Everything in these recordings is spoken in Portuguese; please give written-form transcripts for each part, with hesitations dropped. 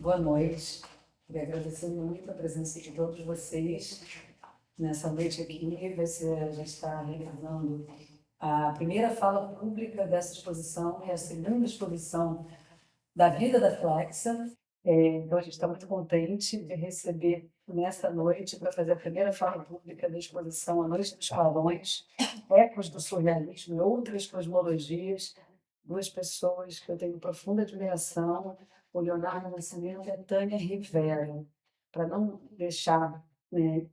Boa noite. Queria agradecer muito a presença de todos vocês nessa noite aqui. A gente está realizando a primeira fala pública dessa exposição e a segunda exposição da vida da Flexa. Então, a gente está muito contente de receber nessa noite para fazer a primeira fala pública da exposição A Noite dos Clarões, Ecos do Surrealismo e Outras Cosmologias, duas pessoas que eu tenho profunda admiração, o Leonardo Nascimento e a Tânia Rivera. Para não deixar, né,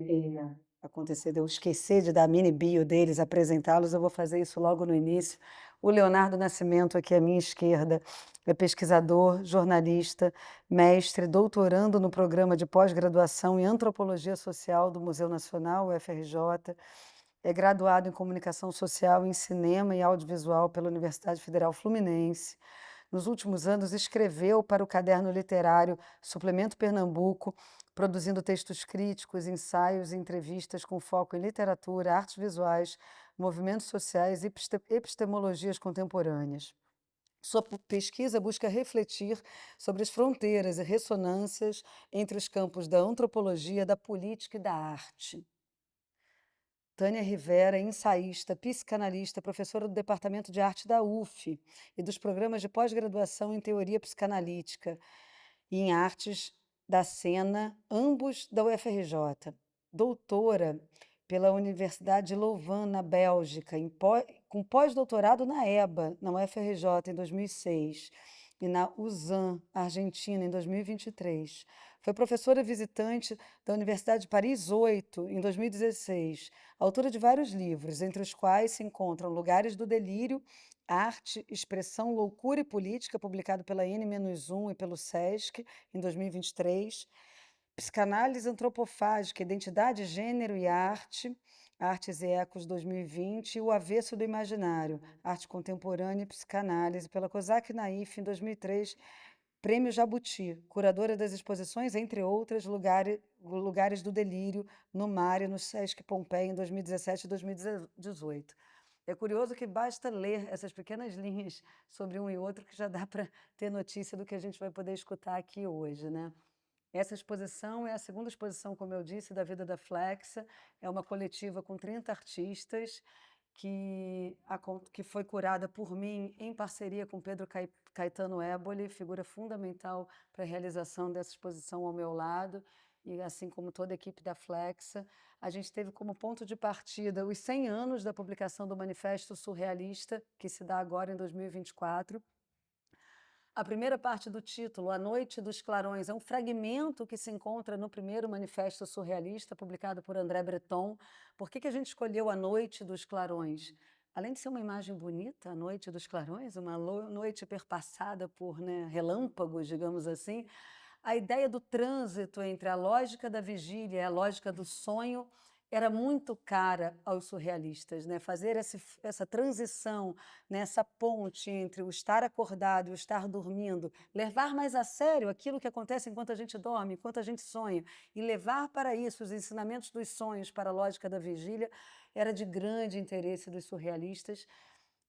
acontecer de eu esquecer de dar a mini bio deles, apresentá-los, eu vou fazer isso logo no início. O Leonardo Nascimento, aqui à minha esquerda, é pesquisador, jornalista, mestre, doutorando no programa de pós-graduação em Antropologia Social do Museu Nacional, UFRJ, é graduado em Comunicação Social, em Cinema e Audiovisual pela Universidade Federal Fluminense. Nos últimos anos, escreveu para o caderno literário Suplemento Pernambuco, produzindo textos críticos, ensaios e entrevistas com foco em literatura, artes visuais, movimentos sociais e epistemologias contemporâneas. Sua pesquisa busca refletir sobre as fronteiras e ressonâncias entre os campos da antropologia, da política e da arte. Tânia Rivera é ensaísta, psicanalista, professora do Departamento de Arte da UF e dos programas de pós-graduação em Teoria Psicanalítica e em Artes da Cena, ambos da UFRJ. Doutora pela Universidade de Louvain, na Bélgica, com pós-doutorado na EBA, na UFRJ, em 2006, e na USAN, Argentina, em 2023. Foi professora visitante da Universidade de Paris 8, em 2016, autora de vários livros, entre os quais se encontram Lugares do Delírio, Arte, Expressão, Loucura e Política, publicado pela N-1 e pelo SESC, em 2023, Psicanálise Antropofágica, Identidade, Gênero e Arte, Artes e Ecos 2020, e O Avesso do Imaginário, Arte Contemporânea e Psicanálise, pela Cosac Naif, em 2003, Prêmio Jabuti, curadora das exposições, entre outras, Lugares do Delírio, no Mário, no Sesc Pompeia, em 2017 e 2018. É curioso que basta ler essas pequenas linhas sobre um e outro que já dá para ter notícia do que a gente vai poder escutar aqui hoje, né? Essa exposição é a segunda exposição, como eu disse, da vida da Flexa. É uma coletiva com 30 artistas que foi curada por mim em parceria com Pedro Caetano Éboli, figura fundamental para a realização dessa exposição ao meu lado, e assim como toda a equipe da Flexa. A gente teve como ponto de partida os 100 anos da publicação do Manifesto Surrealista, que se dá agora em 2024. A primeira parte do título, A Noite dos Clarões, é um fragmento que se encontra no primeiro Manifesto Surrealista, publicado por André Breton. Por que a gente escolheu A Noite dos Clarões? Além de ser uma imagem bonita, A Noite dos Clarões, uma noite perpassada por, né, relâmpagos, digamos assim, a ideia do trânsito entre a lógica da vigília e a lógica do sonho era muito cara aos surrealistas, né? Fazer essa transição, né? Essa ponte entre o estar acordado e o estar dormindo, levar mais a sério aquilo que acontece enquanto a gente dorme, enquanto a gente sonha, e levar para isso os ensinamentos dos sonhos para a lógica da vigília, era de grande interesse dos surrealistas.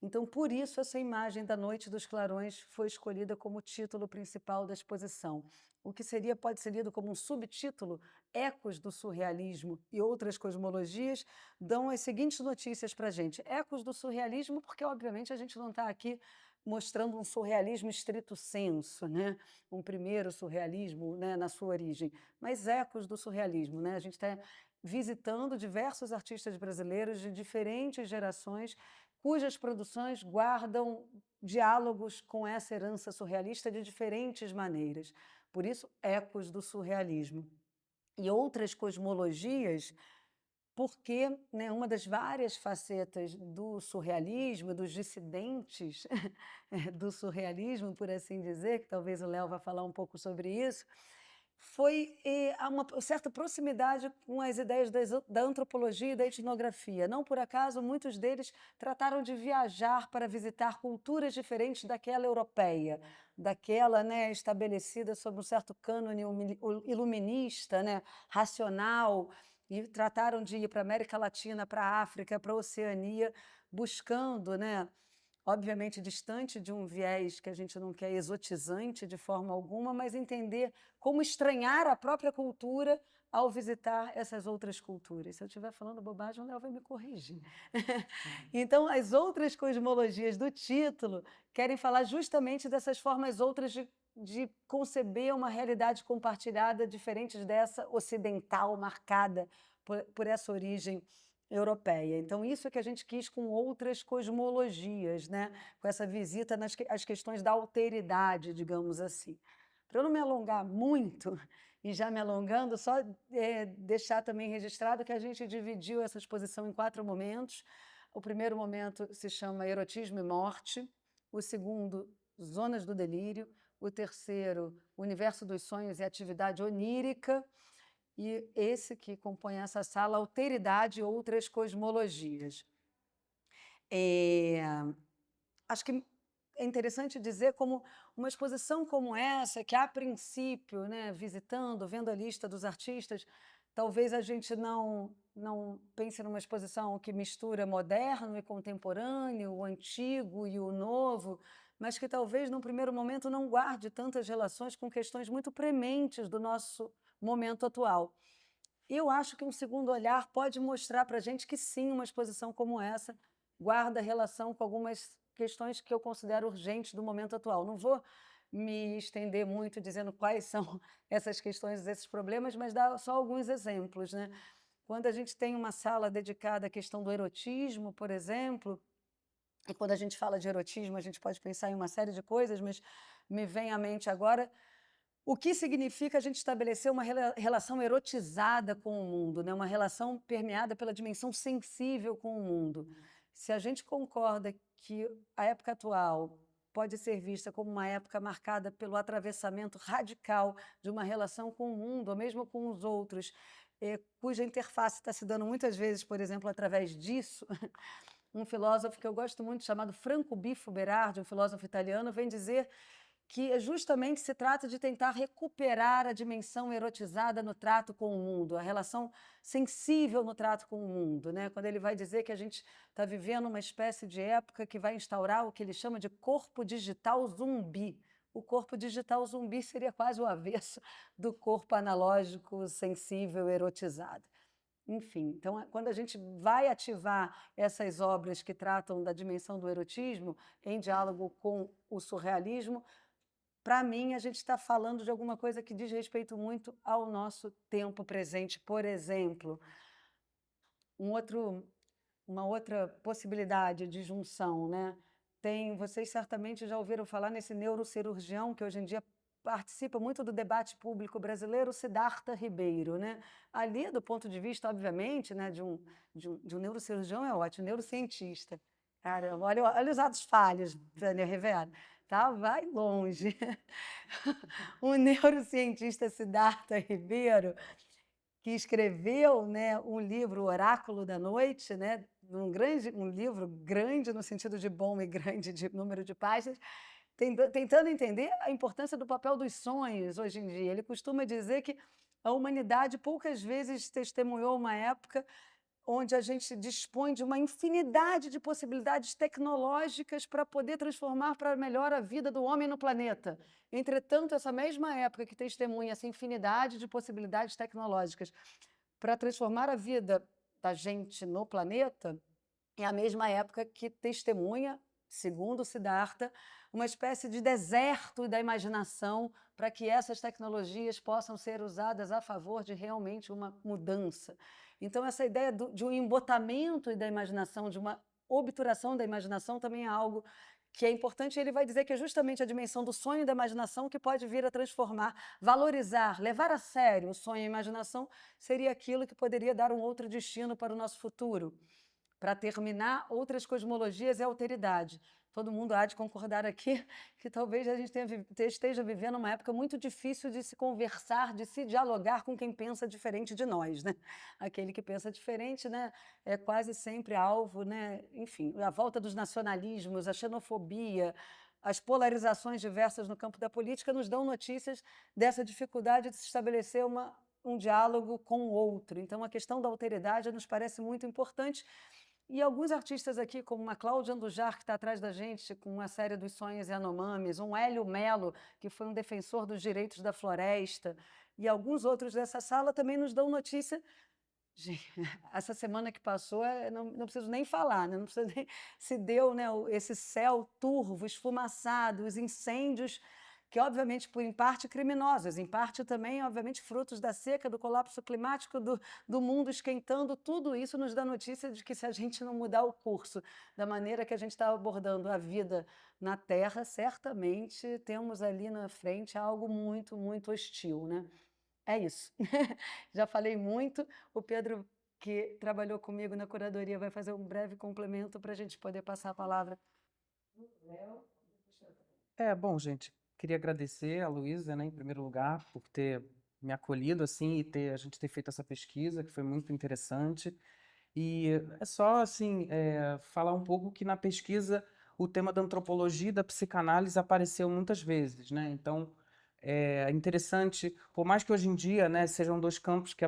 Então, por isso, essa imagem da Noite dos Clarões foi escolhida como título principal da exposição. O que pode ser lido como um subtítulo, Ecos do Surrealismo e Outras Cosmologias, dão as seguintes notícias para a gente. Ecos do surrealismo, porque, obviamente, a gente não está aqui mostrando um surrealismo estrito sensu, né? Um primeiro surrealismo, né, na sua origem, mas ecos do surrealismo, né? A gente está visitando diversos artistas brasileiros de diferentes gerações cujas produções guardam diálogos com essa herança surrealista de diferentes maneiras. Por isso, ecos do surrealismo. E outras cosmologias, porque, né, uma das várias facetas do surrealismo, dos dissidentes do surrealismo, por assim dizer, que talvez o Léo vá falar um pouco sobre isso, foi uma certa proximidade com as ideias da antropologia e da etnografia. Não por acaso, muitos deles trataram de viajar para visitar culturas diferentes daquela europeia, daquela, né, estabelecida sob um certo cânone iluminista, né, racional, e trataram de ir para a América Latina, para a África, para a Oceania, buscando, né, obviamente distante de um viés que a gente não quer exotizante de forma alguma, mas entender como estranhar a própria cultura ao visitar essas outras culturas. Se eu estiver falando bobagem, o Léo vai me corrigir. Então, as outras cosmologias do título querem falar justamente dessas formas outras de conceber uma realidade compartilhada diferente dessa ocidental, marcada por essa origem europeia. Então, isso é que a gente quis com outras cosmologias, né? Com essa visita às questões da alteridade, digamos assim. Para eu não me alongar muito, e já me alongando, só deixar também registrado que a gente dividiu essa exposição em 4 momentos. O primeiro momento se chama Erotismo e Morte, o segundo, Zonas do Delírio, o terceiro, Universo dos Sonhos e Atividade Onírica, e esse que compõe essa sala, Alteridade e Outras Cosmologias. Acho que é interessante dizer como uma exposição como essa, que a princípio, né, visitando, vendo a lista dos artistas, talvez a gente não pense numa exposição que mistura moderno e contemporâneo, o antigo e o novo, mas que talvez, num primeiro momento, não guarde tantas relações com questões muito prementes do nosso momento atual. Eu acho que um segundo olhar pode mostrar para a gente que sim, uma exposição como essa guarda relação com algumas questões que eu considero urgentes do momento atual. Não vou me estender muito dizendo quais são essas questões, esses problemas, mas dar só alguns exemplos, né? Quando a gente tem uma sala dedicada à questão do erotismo, por exemplo, e quando a gente fala de erotismo, a gente pode pensar em uma série de coisas, mas me vem à mente agora o que significa a gente estabelecer uma relação erotizada com o mundo, né? Uma relação permeada pela dimensão sensível com o mundo. Se a gente concorda que a época atual pode ser vista como uma época marcada pelo atravessamento radical de uma relação com o mundo, ou mesmo com os outros, cuja interface está se dando muitas vezes, por exemplo, através disso, um filósofo que eu gosto muito, chamado Franco Bifo Berardi, um filósofo italiano, vem dizer que justamente se trata de tentar recuperar a dimensão erotizada no trato com o mundo, a relação sensível no trato com o mundo, né? Quando ele vai dizer que a gente está vivendo uma espécie de época que vai instaurar o que ele chama de corpo digital zumbi. O corpo digital zumbi seria quase o avesso do corpo analógico, sensível, erotizado. Enfim, então, quando a gente vai ativar essas obras que tratam da dimensão do erotismo, em diálogo com o surrealismo, para mim, a gente está falando de alguma coisa que diz respeito muito ao nosso tempo presente. Por exemplo, uma outra possibilidade de junção, né? Vocês certamente já ouviram falar nesse neurocirurgião que hoje em dia participa muito do debate público brasileiro, Siddhartha Ribeiro, né? Ali, do ponto de vista, obviamente, né, de um neurocirurgião é ótimo, neurocientista. Caramba, olha os atos falhos, Tânia Rivera, tá? Vai longe. O neurocientista Siddhartha Ribeiro, que escreveu, né, um livro, O Oráculo da Noite, né, um livro grande no sentido de bom e grande de número de páginas, tentando entender a importância do papel dos sonhos hoje em dia. Ele costuma dizer que a humanidade poucas vezes testemunhou uma época onde a gente dispõe de uma infinidade de possibilidades tecnológicas para poder transformar para melhor a vida do homem no planeta. Entretanto, essa mesma época que testemunha essa infinidade de possibilidades tecnológicas para transformar a vida da gente no planeta, é a mesma época que testemunha, segundo Siddhartha, uma espécie de deserto da imaginação para que essas tecnologias possam ser usadas a favor de realmente uma mudança. Então, essa ideia de um embotamento da imaginação, de uma obturação da imaginação, também é algo que é importante. Ele vai dizer que é justamente a dimensão do sonho e da imaginação que pode vir a transformar, valorizar, levar a sério o sonho e a imaginação, seria aquilo que poderia dar um outro destino para o nosso futuro. Para terminar, outras cosmologias é a alteridade. Todo mundo há de concordar aqui que talvez a gente esteja vivendo uma época muito difícil de se conversar, de se dialogar com quem pensa diferente de nós, né? Aquele que pensa diferente, né, é quase sempre alvo, né? Enfim, a volta dos nacionalismos, a xenofobia, as polarizações diversas no campo da política nos dão notícias dessa dificuldade de se estabelecer um diálogo com o outro. Então, a questão da alteridade nos parece muito importante. E alguns artistas aqui, como uma Cláudia Andujar, que está atrás da gente, com uma série dos Sonhos Yanomamis, um Hélio Melo, que foi um defensor dos direitos da floresta, e alguns outros dessa sala também nos dão notícia. Gente, essa semana que passou, não preciso nem falar, né? Não precisa nem, se deu, né, esse céu turvo, esfumaçado, os incêndios, que obviamente, em parte criminosos, em parte também, obviamente, frutos da seca, do colapso climático, do mundo esquentando, tudo isso nos dá notícia de que se a gente não mudar o curso da maneira que a gente está abordando a vida na Terra, certamente temos ali na frente algo muito, muito hostil, né? É isso. Já falei muito. O Pedro, que trabalhou comigo na curadoria, vai fazer um breve complemento para a gente poder passar a palavra. Léo. Bom, gente, queria agradecer a Luísa, né, em primeiro lugar, por ter me acolhido assim e a gente ter feito essa pesquisa, que foi muito interessante. E é só assim falar um pouco que na pesquisa o tema da antropologia e da psicanálise apareceu muitas vezes, né? Então é interessante, por mais que hoje em dia, né, sejam dois campos que,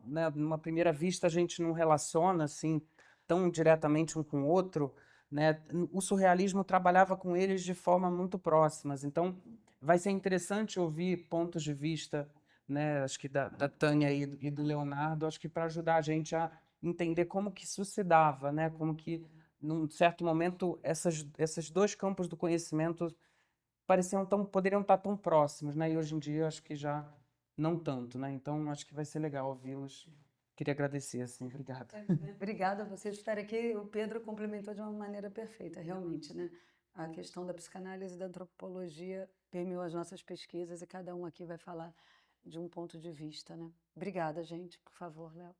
né, numa primeira vista a gente não relaciona assim tão diretamente um com o outro, né? O surrealismo trabalhava com eles de forma muito próximas. Então vai ser interessante ouvir pontos de vista, né, acho que da Tânia e do Leonardo, acho que para ajudar a gente a entender como que isso se dava, né? Como que, num certo momento, esses dois campos do conhecimento poderiam estar tão próximos, né? E hoje em dia acho que já não tanto, né? Então acho que vai ser legal ouvi-los. Queria agradecer, assim, obrigado. Obrigada a vocês por estarem aqui. O Pedro complementou de uma maneira perfeita, realmente, né? A questão da psicanálise e da antropologia permeou as nossas pesquisas e cada um aqui vai falar de um ponto de vista, né? Obrigada, gente. Por favor, Léo.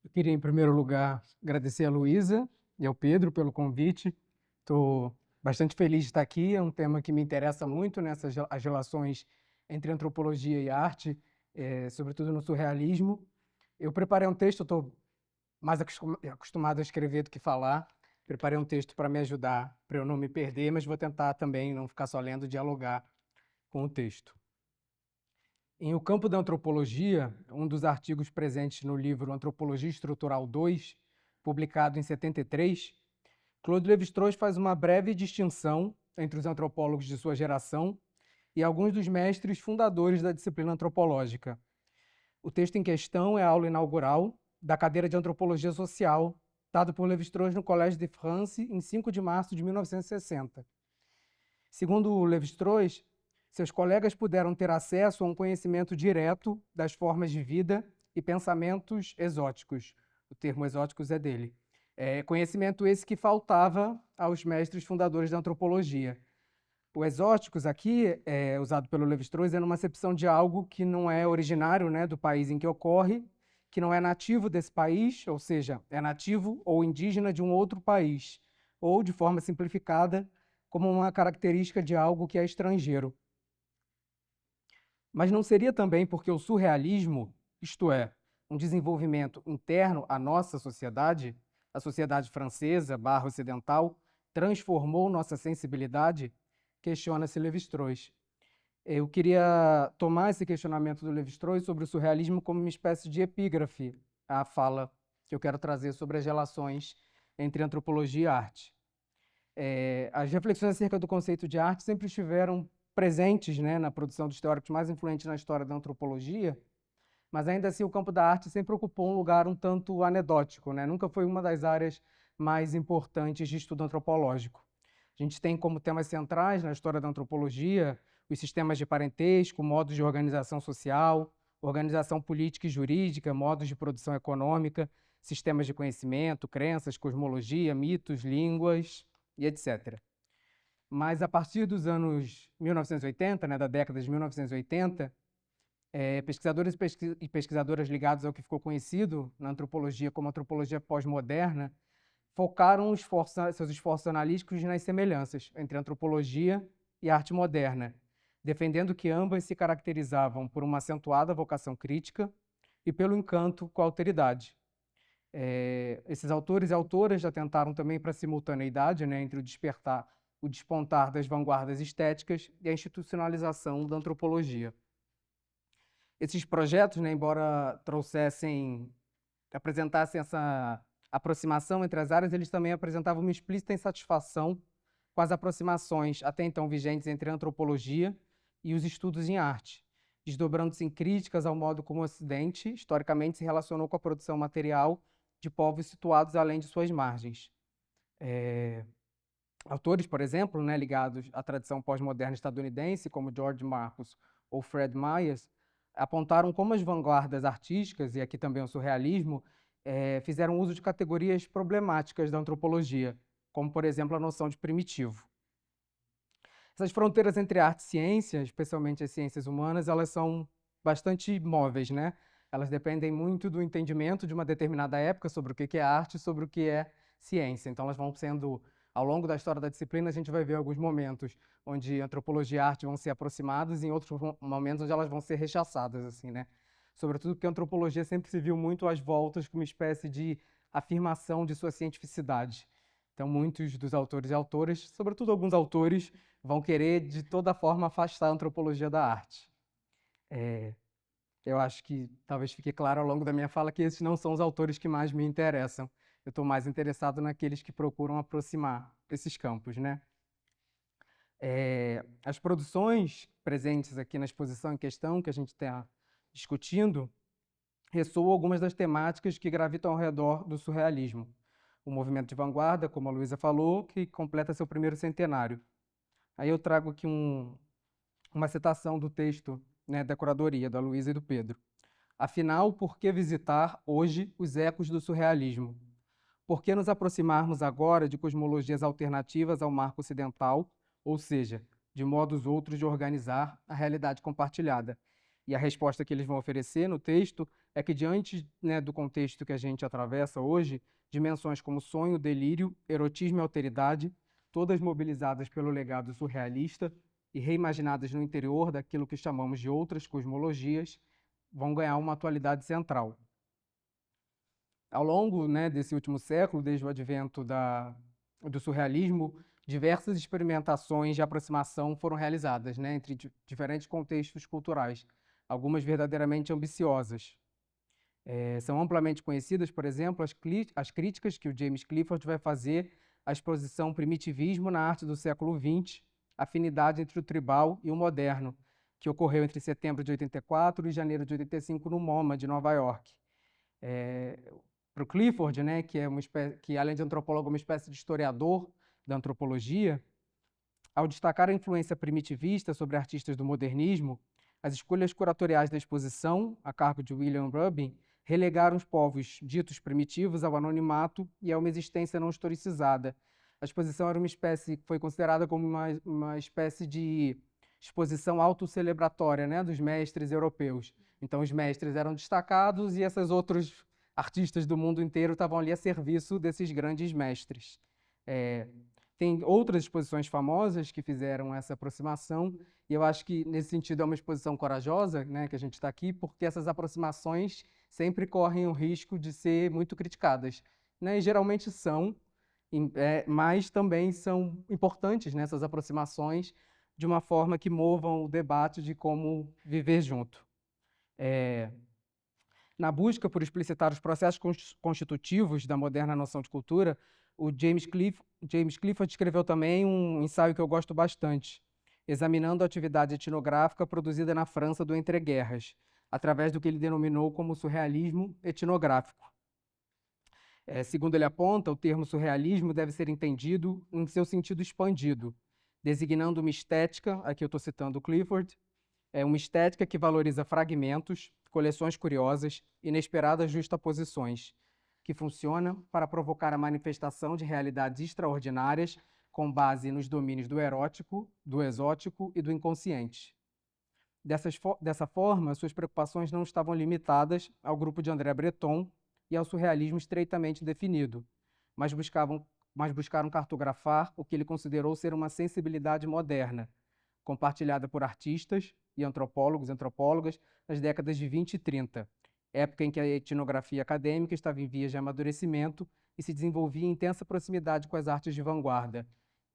Eu queria, em primeiro lugar, agradecer a Luísa e ao Pedro pelo convite. Estou bastante feliz de estar aqui. É um tema que me interessa muito, as relações entre antropologia e arte, sobretudo no surrealismo. Eu preparei um texto, estou mais acostumado a escrever do que falar. Preparei um texto para me ajudar, para eu não me perder, mas vou tentar também não ficar só lendo, dialogar com o texto. Em O Campo da Antropologia, um dos artigos presentes no livro Antropologia Estrutural 2, publicado em 73, Claude Lévi-Strauss faz uma breve distinção entre os antropólogos de sua geração e alguns dos mestres fundadores da disciplina antropológica. O texto em questão é a aula inaugural da cadeira de Antropologia Social, dado por Lévi-Strauss no Collège de France em 5 de março de 1960. Segundo Lévi-Strauss, seus colegas puderam ter acesso a um conhecimento direto das formas de vida e pensamentos exóticos. O termo exóticos é dele. Conhecimento esse que faltava aos mestres fundadores da antropologia. O exóticos aqui, usado pelo Lévi-Strauss, é numa acepção de algo que não é originário, né, do país em que ocorre, que não é nativo desse país, ou seja, é nativo ou indígena de um outro país, ou, de forma simplificada, como uma característica de algo que é estrangeiro. Mas não seria também porque o surrealismo, isto é, um desenvolvimento interno à nossa sociedade, a sociedade francesa / ocidental, transformou nossa sensibilidade? Questiona-se Lévi-Strauss. Eu queria tomar esse questionamento do Lévi-Strauss sobre o surrealismo como uma espécie de epígrafe à fala que eu quero trazer sobre as relações entre antropologia e arte. As reflexões acerca do conceito de arte sempre estiveram presentes, né, na produção dos teóricos mais influentes na história da antropologia, mas ainda assim o campo da arte sempre ocupou um lugar um tanto anedótico, né? Nunca foi uma das áreas mais importantes de estudo antropológico. A gente tem como temas centrais na história da antropologia os sistemas de parentesco, modos de organização social, organização política e jurídica, modos de produção econômica, sistemas de conhecimento, crenças, cosmologia, mitos, línguas e etc. Mas a partir dos anos 1980, né, da década de 1980, pesquisadores e pesquisadoras ligados ao que ficou conhecido na antropologia como antropologia pós-moderna focaram seus esforços analíticos nas semelhanças entre antropologia e arte moderna, defendendo que ambas se caracterizavam por uma acentuada vocação crítica e pelo encanto com a alteridade. Esses autores e autoras já tentaram também para a simultaneidade, né, entre o despontar das vanguardas estéticas e a institucionalização da antropologia. Esses projetos, né, embora apresentassem essa aproximação entre as áreas, eles também apresentavam uma explícita insatisfação com as aproximações até então vigentes entre a antropologia e os estudos em arte, desdobrando-se em críticas ao modo como o Ocidente, historicamente, se relacionou com a produção material de povos situados além de suas margens. Autores, por exemplo, né, ligados à tradição pós-moderna estadunidense, como George Marcus ou Fred Myers, apontaram como as vanguardas artísticas, e aqui também o surrealismo, fizeram uso de categorias problemáticas da antropologia, como, por exemplo, a noção de primitivo. Essas fronteiras entre arte e ciência, especialmente as ciências humanas, elas são bastante móveis, né? Elas dependem muito do entendimento de uma determinada época sobre o que é arte e sobre o que é ciência. Então, elas vão sendo, ao longo da história da disciplina, a gente vai ver alguns momentos onde antropologia e arte vão ser aproximadas e em outros momentos onde elas vão ser rechaçadas, assim, né? Sobretudo porque a antropologia sempre se viu muito às voltas como uma espécie de afirmação de sua cientificidade. Então, muitos dos autores e autoras, sobretudo alguns autores, vão querer, de toda forma, afastar a antropologia da arte. Eu acho que talvez fique claro ao longo da minha fala que esses não são os autores que mais me interessam. Eu estou mais interessado naqueles que procuram aproximar esses campos, né? As produções presentes aqui na exposição em questão, que a gente está discutindo, ressoam algumas das temáticas que gravitam ao redor do surrealismo. O movimento de vanguarda, como a Luísa falou, que completa seu primeiro centenário. Aí eu trago aqui uma citação do texto, né, da curadoria, da Luísa e do Pedro. Afinal, por que visitar hoje os ecos do surrealismo? Por que nos aproximarmos agora de cosmologias alternativas ao marco ocidental, ou seja, de modos outros de organizar a realidade compartilhada? E a resposta que eles vão oferecer no texto é que, diante, né, do contexto que a gente atravessa hoje, dimensões como sonho, delírio, erotismo e alteridade, todas mobilizadas pelo legado surrealista e reimaginadas no interior daquilo que chamamos de outras cosmologias, vão ganhar uma atualidade central. Ao longo, né, desse último século, desde o advento do surrealismo, diversas experimentações de aproximação foram realizadas, né, entre diferentes contextos culturais, algumas verdadeiramente ambiciosas. São amplamente conhecidas, por exemplo, as críticas que o James Clifford vai fazer à exposição Primitivismo na Arte do Século XX, Afinidade entre o Tribal e o Moderno, que ocorreu entre setembro de 84 e janeiro de 85 no MoMA de Nova York. Para o Clifford, né, que além de antropólogo é uma espécie de historiador da antropologia, ao destacar a influência primitivista sobre artistas do modernismo, as escolhas curatoriais da exposição, a cargo de William Rubin, relegaram os povos ditos primitivos ao anonimato e a uma existência não historicizada. A exposição era foi considerada como uma espécie de exposição autocelebratória, né, dos mestres europeus. Então, os mestres eram destacados e esses outros artistas do mundo inteiro estavam ali a serviço desses grandes mestres. Tem outras exposições famosas que fizeram essa aproximação, e eu acho que, nesse sentido, é uma exposição corajosa, né, que a gente está aqui, porque essas aproximações sempre correm o risco de ser muito criticadas, né, e geralmente são, mas também são importantes nessas aproximações de uma forma que movam o debate de como viver junto. Na busca por explicitar os processos constitutivos da moderna noção de cultura, o James Clifford escreveu também um ensaio que eu gosto bastante, examinando a atividade etnográfica produzida na França do entreguerras, através do que ele denominou como surrealismo etnográfico. Segundo ele aponta, o termo surrealismo deve ser entendido em seu sentido expandido, designando uma estética, aqui eu estou citando o Clifford, uma estética que valoriza fragmentos, coleções curiosas, inesperadas justaposições, que funciona para provocar a manifestação de realidades extraordinárias com base nos domínios do erótico, do exótico e do inconsciente. Dessa forma, suas preocupações não estavam limitadas ao grupo de André Breton e ao surrealismo estreitamente definido, mas buscaram cartografar o que ele considerou ser uma sensibilidade moderna, compartilhada por artistas e antropólogos e antropólogas nas décadas de 20 e 30, época em que a etnografia acadêmica estava em vias de amadurecimento e se desenvolvia em intensa proximidade com as artes de vanguarda,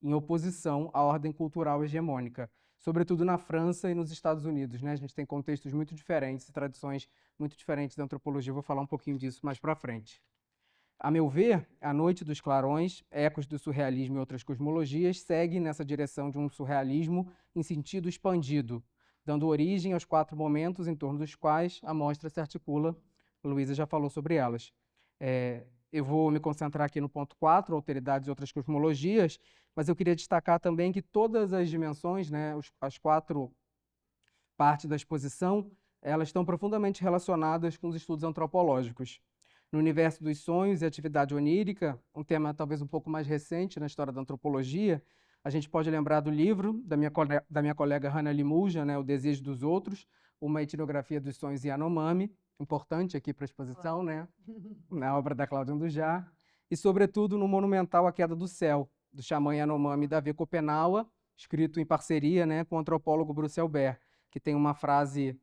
em oposição à ordem cultural hegemônica, sobretudo na França e nos Estados Unidos, né? A gente tem contextos muito diferentes e tradições muito diferentes da antropologia, eu vou falar um pouquinho disso mais para frente. A meu ver, A Noite dos Clarões, Ecos do Surrealismo e Outras Cosmologias, segue nessa direção de um surrealismo em sentido expandido, dando origem aos 4 momentos em torno dos quais a mostra se articula. Luísa já falou sobre elas. Eu vou me concentrar aqui no ponto 4, Alteridades e Outras Cosmologias, mas eu queria destacar também que todas as dimensões, né, as 4 partes da exposição, elas estão profundamente relacionadas com os estudos antropológicos. No universo dos sonhos e atividade onírica, um tema talvez um pouco mais recente na história da antropologia, a gente pode lembrar do livro da minha colega Hannah Limuja, né, O Desejo dos Outros, uma etnografia dos sonhos Yanomami, importante aqui para a exposição, né, na obra da Cláudia Andujar, e, sobretudo, no monumental A Queda do Céu, do xamã Yanomami Davi Kopenawa, escrito em parceria, né, com o antropólogo Bruce Albert, que tem uma frase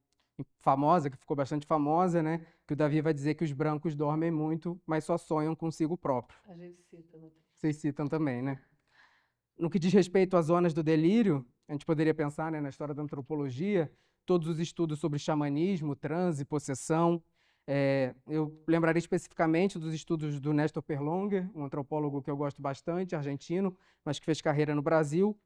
famosa, que ficou bastante famosa, né, que o Davi vai dizer que os brancos dormem muito, mas só sonham consigo próprio. A gente cita, né? Vocês citam também, né? No que diz respeito às zonas do delírio, a gente poderia pensar, né, na história da antropologia, todos os estudos sobre xamanismo, transe, possessão. Eu lembraria especificamente dos estudos do Néstor Perlonger, um antropólogo que eu gosto bastante, argentino, mas que fez carreira no Brasil.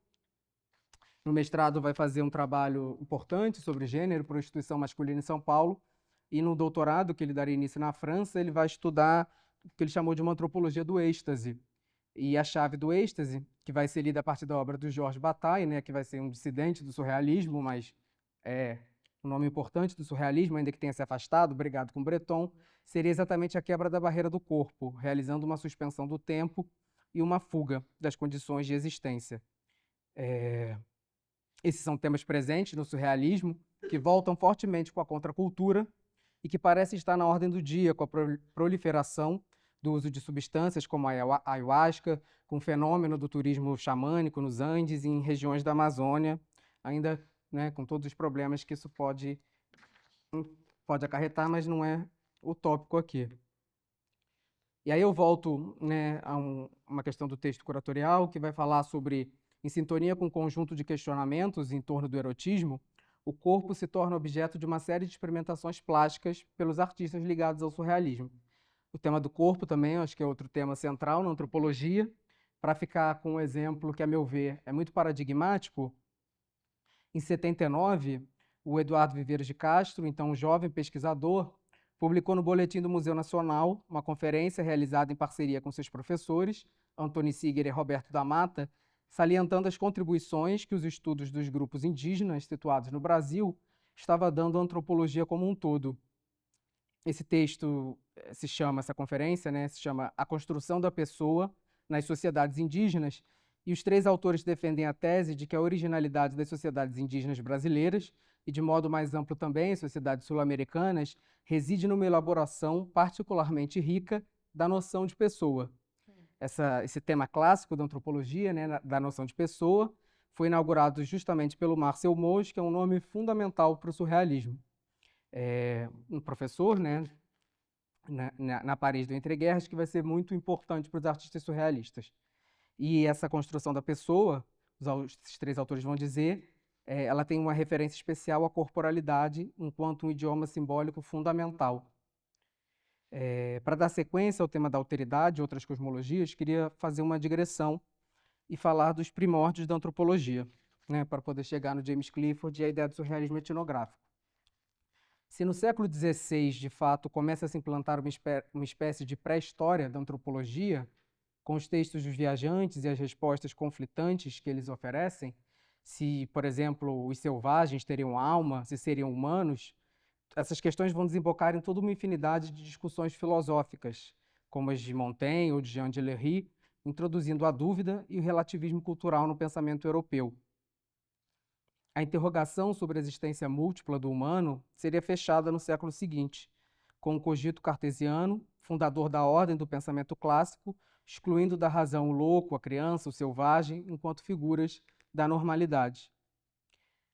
No mestrado vai fazer um trabalho importante sobre gênero, prostituição masculina em São Paulo, e no doutorado, que ele daria início na França, ele vai estudar o que ele chamou de uma antropologia do êxtase. E a chave do êxtase, que vai ser lida a partir da obra do Georges Bataille, né, que vai ser um dissidente do surrealismo, mas é um nome importante do surrealismo, ainda que tenha se afastado, brigado com Breton, seria exatamente a quebra da barreira do corpo, realizando uma suspensão do tempo e uma fuga das condições de existência. Esses são temas presentes no surrealismo, que voltam fortemente com a contracultura e que parecem estar na ordem do dia com a proliferação do uso de substâncias como a ayahuasca, com o fenômeno do turismo xamânico nos Andes e em regiões da Amazônia, ainda, né, com todos os problemas que isso pode acarretar, mas não é o tópico aqui. E aí eu volto, né, a uma questão do texto curatorial, que vai falar sobre, em sintonia com um conjunto de questionamentos em torno do erotismo, o corpo se torna objeto de uma série de experimentações plásticas pelos artistas ligados ao surrealismo. O tema do corpo também, acho que é outro tema central na antropologia. Para ficar com um exemplo que, a meu ver, é muito paradigmático, em 79, o Eduardo Viveiros de Castro, então um jovem pesquisador, publicou no Boletim do Museu Nacional uma conferência realizada em parceria com seus professores, Antoni Siger e Roberto da Mata, salientando as contribuições que os estudos dos grupos indígenas situados no Brasil estavam dando à antropologia como um todo. Esse texto essa conferência, né, se chama A Construção da Pessoa nas Sociedades Indígenas, e os 3 autores defendem a tese de que a originalidade das sociedades indígenas brasileiras, e de modo mais amplo também as sociedades sul-americanas, reside numa elaboração particularmente rica da noção de pessoa. Esse tema clássico da antropologia, né, da noção de pessoa, foi inaugurado justamente pelo Marcel Mauss, que é um nome fundamental para o surrealismo. Um professor, né, na Paris do Entreguerras, que vai ser muito importante para os artistas surrealistas. E essa construção da pessoa, esses 3 autores vão dizer, ela tem uma referência especial à corporalidade enquanto um idioma simbólico fundamental. Para dar sequência ao tema da alteridade e outras cosmologias, queria fazer uma digressão e falar dos primórdios da antropologia, né, para poder chegar no James Clifford e a ideia do surrealismo etnográfico. Se no século XVI, de fato, começa a se implantar uma espécie de pré-história da antropologia, com os textos dos viajantes e as respostas conflitantes que eles oferecem, se, por exemplo, os selvagens teriam alma, se seriam humanos, essas questões vão desembocar em toda uma infinidade de discussões filosóficas, como as de Montaigne ou de Jean Delery, introduzindo a dúvida e o relativismo cultural no pensamento europeu. A interrogação sobre a existência múltipla do humano seria fechada no século seguinte, com o cogito cartesiano, fundador da ordem do pensamento clássico, excluindo da razão o louco, a criança, o selvagem, enquanto figuras da normalidade.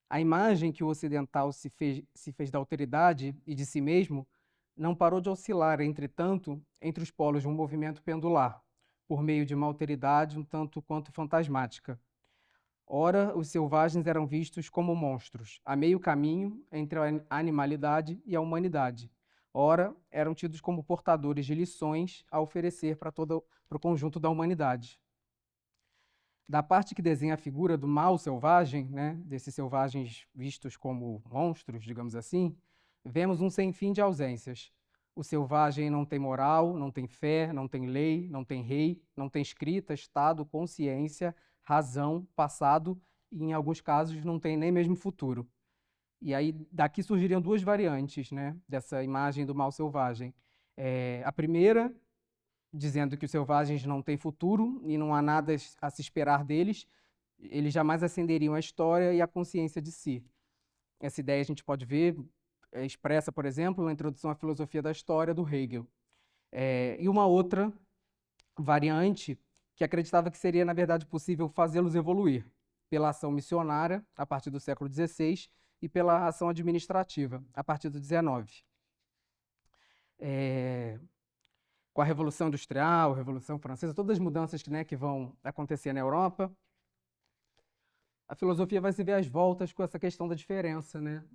A imagem que o ocidental se fez da alteridade e de si mesmo não parou de oscilar, entretanto, entre os polos de um movimento pendular, por meio de uma alteridade um tanto quanto fantasmática. Ora, os selvagens eram vistos como monstros, a meio caminho entre a animalidade e a humanidade. ora eram tidos como portadores de lições a oferecer para o conjunto da humanidade. Da parte que desenha a figura do mal selvagem, né, desses selvagens vistos como monstros, digamos assim, vemos um sem fim de ausências. O selvagem não tem moral, não tem fé, não tem lei, não tem rei, não tem escrita, estado, consciência, razão, passado e, em alguns casos, não tem nem mesmo futuro. E aí, daqui surgiriam duas variantes, né, dessa imagem do mal selvagem. A primeira, dizendo que os selvagens não têm futuro e não há nada a se esperar deles, eles jamais ascenderiam a história e a consciência de si. Essa ideia a gente pode ver expressa, por exemplo, na Introdução à Filosofia da História, do Hegel. E uma outra variante que acreditava que seria, na verdade, possível fazê-los evoluir pela ação missionária, a partir do século XVI, e pela ação administrativa, a partir do XIX. Com a Revolução Industrial, a Revolução Francesa, todas as mudanças que vão acontecer na Europa, a filosofia vai se ver às voltas com essa questão da diferença, né?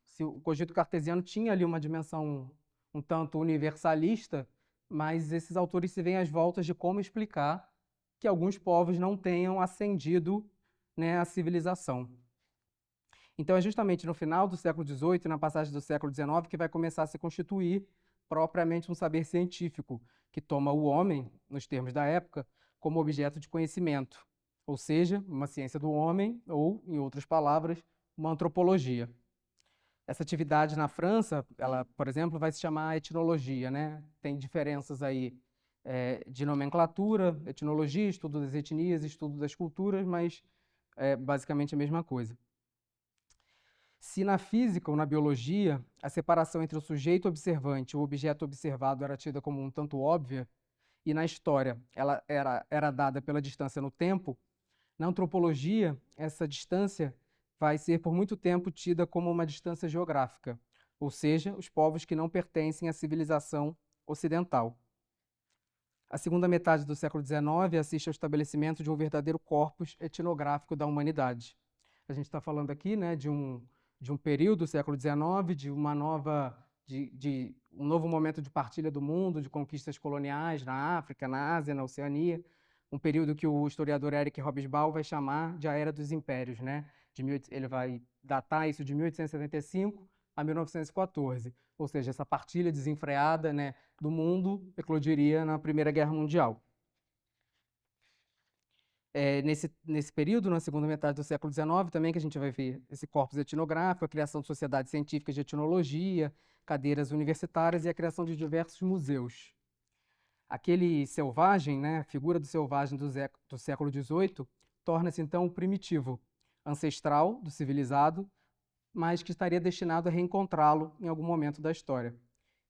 Se o cogito cartesiano tinha ali uma dimensão um tanto universalista, mas esses autores se veem às voltas de como explicar que alguns povos não tenham ascendido, né, à civilização. Então é justamente no final do século XVIII e na passagem do século XIX que vai começar a se constituir propriamente um saber científico, que toma o homem, nos termos da época, como objeto de conhecimento, ou seja, uma ciência do homem, ou, em outras palavras, uma antropologia. Essa atividade na França, ela, por exemplo, vai se chamar etnologia, né? Tem diferenças aí de nomenclatura, etnologia, estudo das etnias, estudo das culturas, mas é basicamente a mesma coisa. Se na física ou na biologia a separação entre o sujeito observante e o objeto observado era tida como um tanto óbvia, e na história ela era dada pela distância no tempo, na antropologia essa distância vai ser por muito tempo tida como uma distância geográfica, ou seja, os povos que não pertencem à civilização ocidental. A segunda metade do século XIX assiste ao estabelecimento de um verdadeiro corpus etnográfico da humanidade. A gente está falando aqui, né, de um período do século XIX, de um novo momento de partilha do mundo, de conquistas coloniais na África, na Ásia, na Oceania, um período que o historiador Eric Hobsbawm vai chamar de a Era dos Impérios, né? Ele vai datar isso de 1875 a 1914, ou seja, essa partilha desenfreada, né, do mundo eclodiria na Primeira Guerra Mundial. Nesse período, na segunda metade do século XIX, também que a gente vai ver esse corpus etnográfico, a criação de sociedades científicas de etnologia, cadeiras universitárias e a criação de diversos museus. Aquele selvagem, né, a figura do selvagem do século XVIII, torna-se então o primitivo, ancestral do civilizado, mas que estaria destinado a reencontrá-lo em algum momento da história.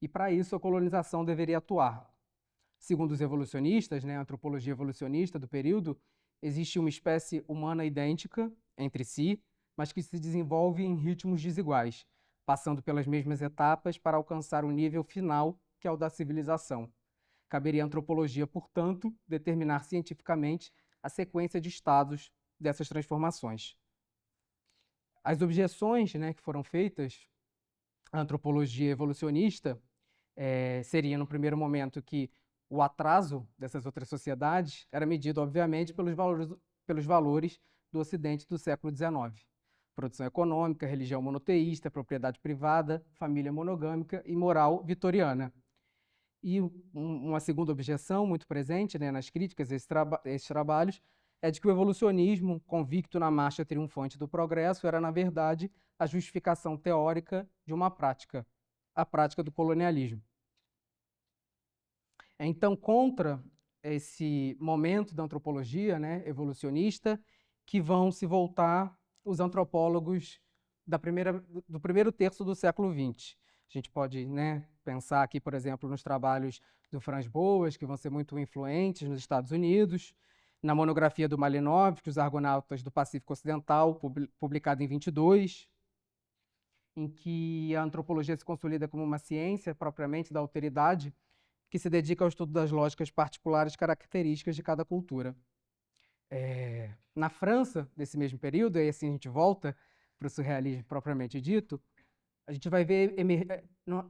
E para isso a colonização deveria atuar. Segundo os evolucionistas, né, a antropologia evolucionista do período, existe uma espécie humana idêntica entre si, mas que se desenvolve em ritmos desiguais, passando pelas mesmas etapas para alcançar o nível final, que é o da civilização. Caberia à antropologia, portanto, determinar cientificamente a sequência de estados dessas transformações. As objeções, né, que foram feitas à antropologia evolucionista seriam, no primeiro momento, que o atraso dessas outras sociedades era medido, obviamente, pelos valores do Ocidente do século XIX. Produção econômica, religião monoteísta, propriedade privada, família monogâmica e moral vitoriana. E uma segunda objeção muito presente, né, nas críticas a esses trabalhos é de que o evolucionismo, convicto na marcha triunfante do progresso, era, na verdade, a justificação teórica de uma prática, a prática do colonialismo. Então, contra esse momento da antropologia, né, evolucionista, que vão se voltar os antropólogos do primeiro terço do século XX. A gente pode, né, pensar aqui, por exemplo, nos trabalhos do Franz Boas, que vão ser muito influentes nos Estados Unidos, na monografia do Malinowski, Os Argonautas do Pacífico Ocidental, publicada em 22, em que a antropologia se consolida como uma ciência propriamente da alteridade, que se dedica ao estudo das lógicas particulares características de cada cultura. Na França, nesse mesmo período, e assim a gente volta para o surrealismo propriamente dito, A gente vai ver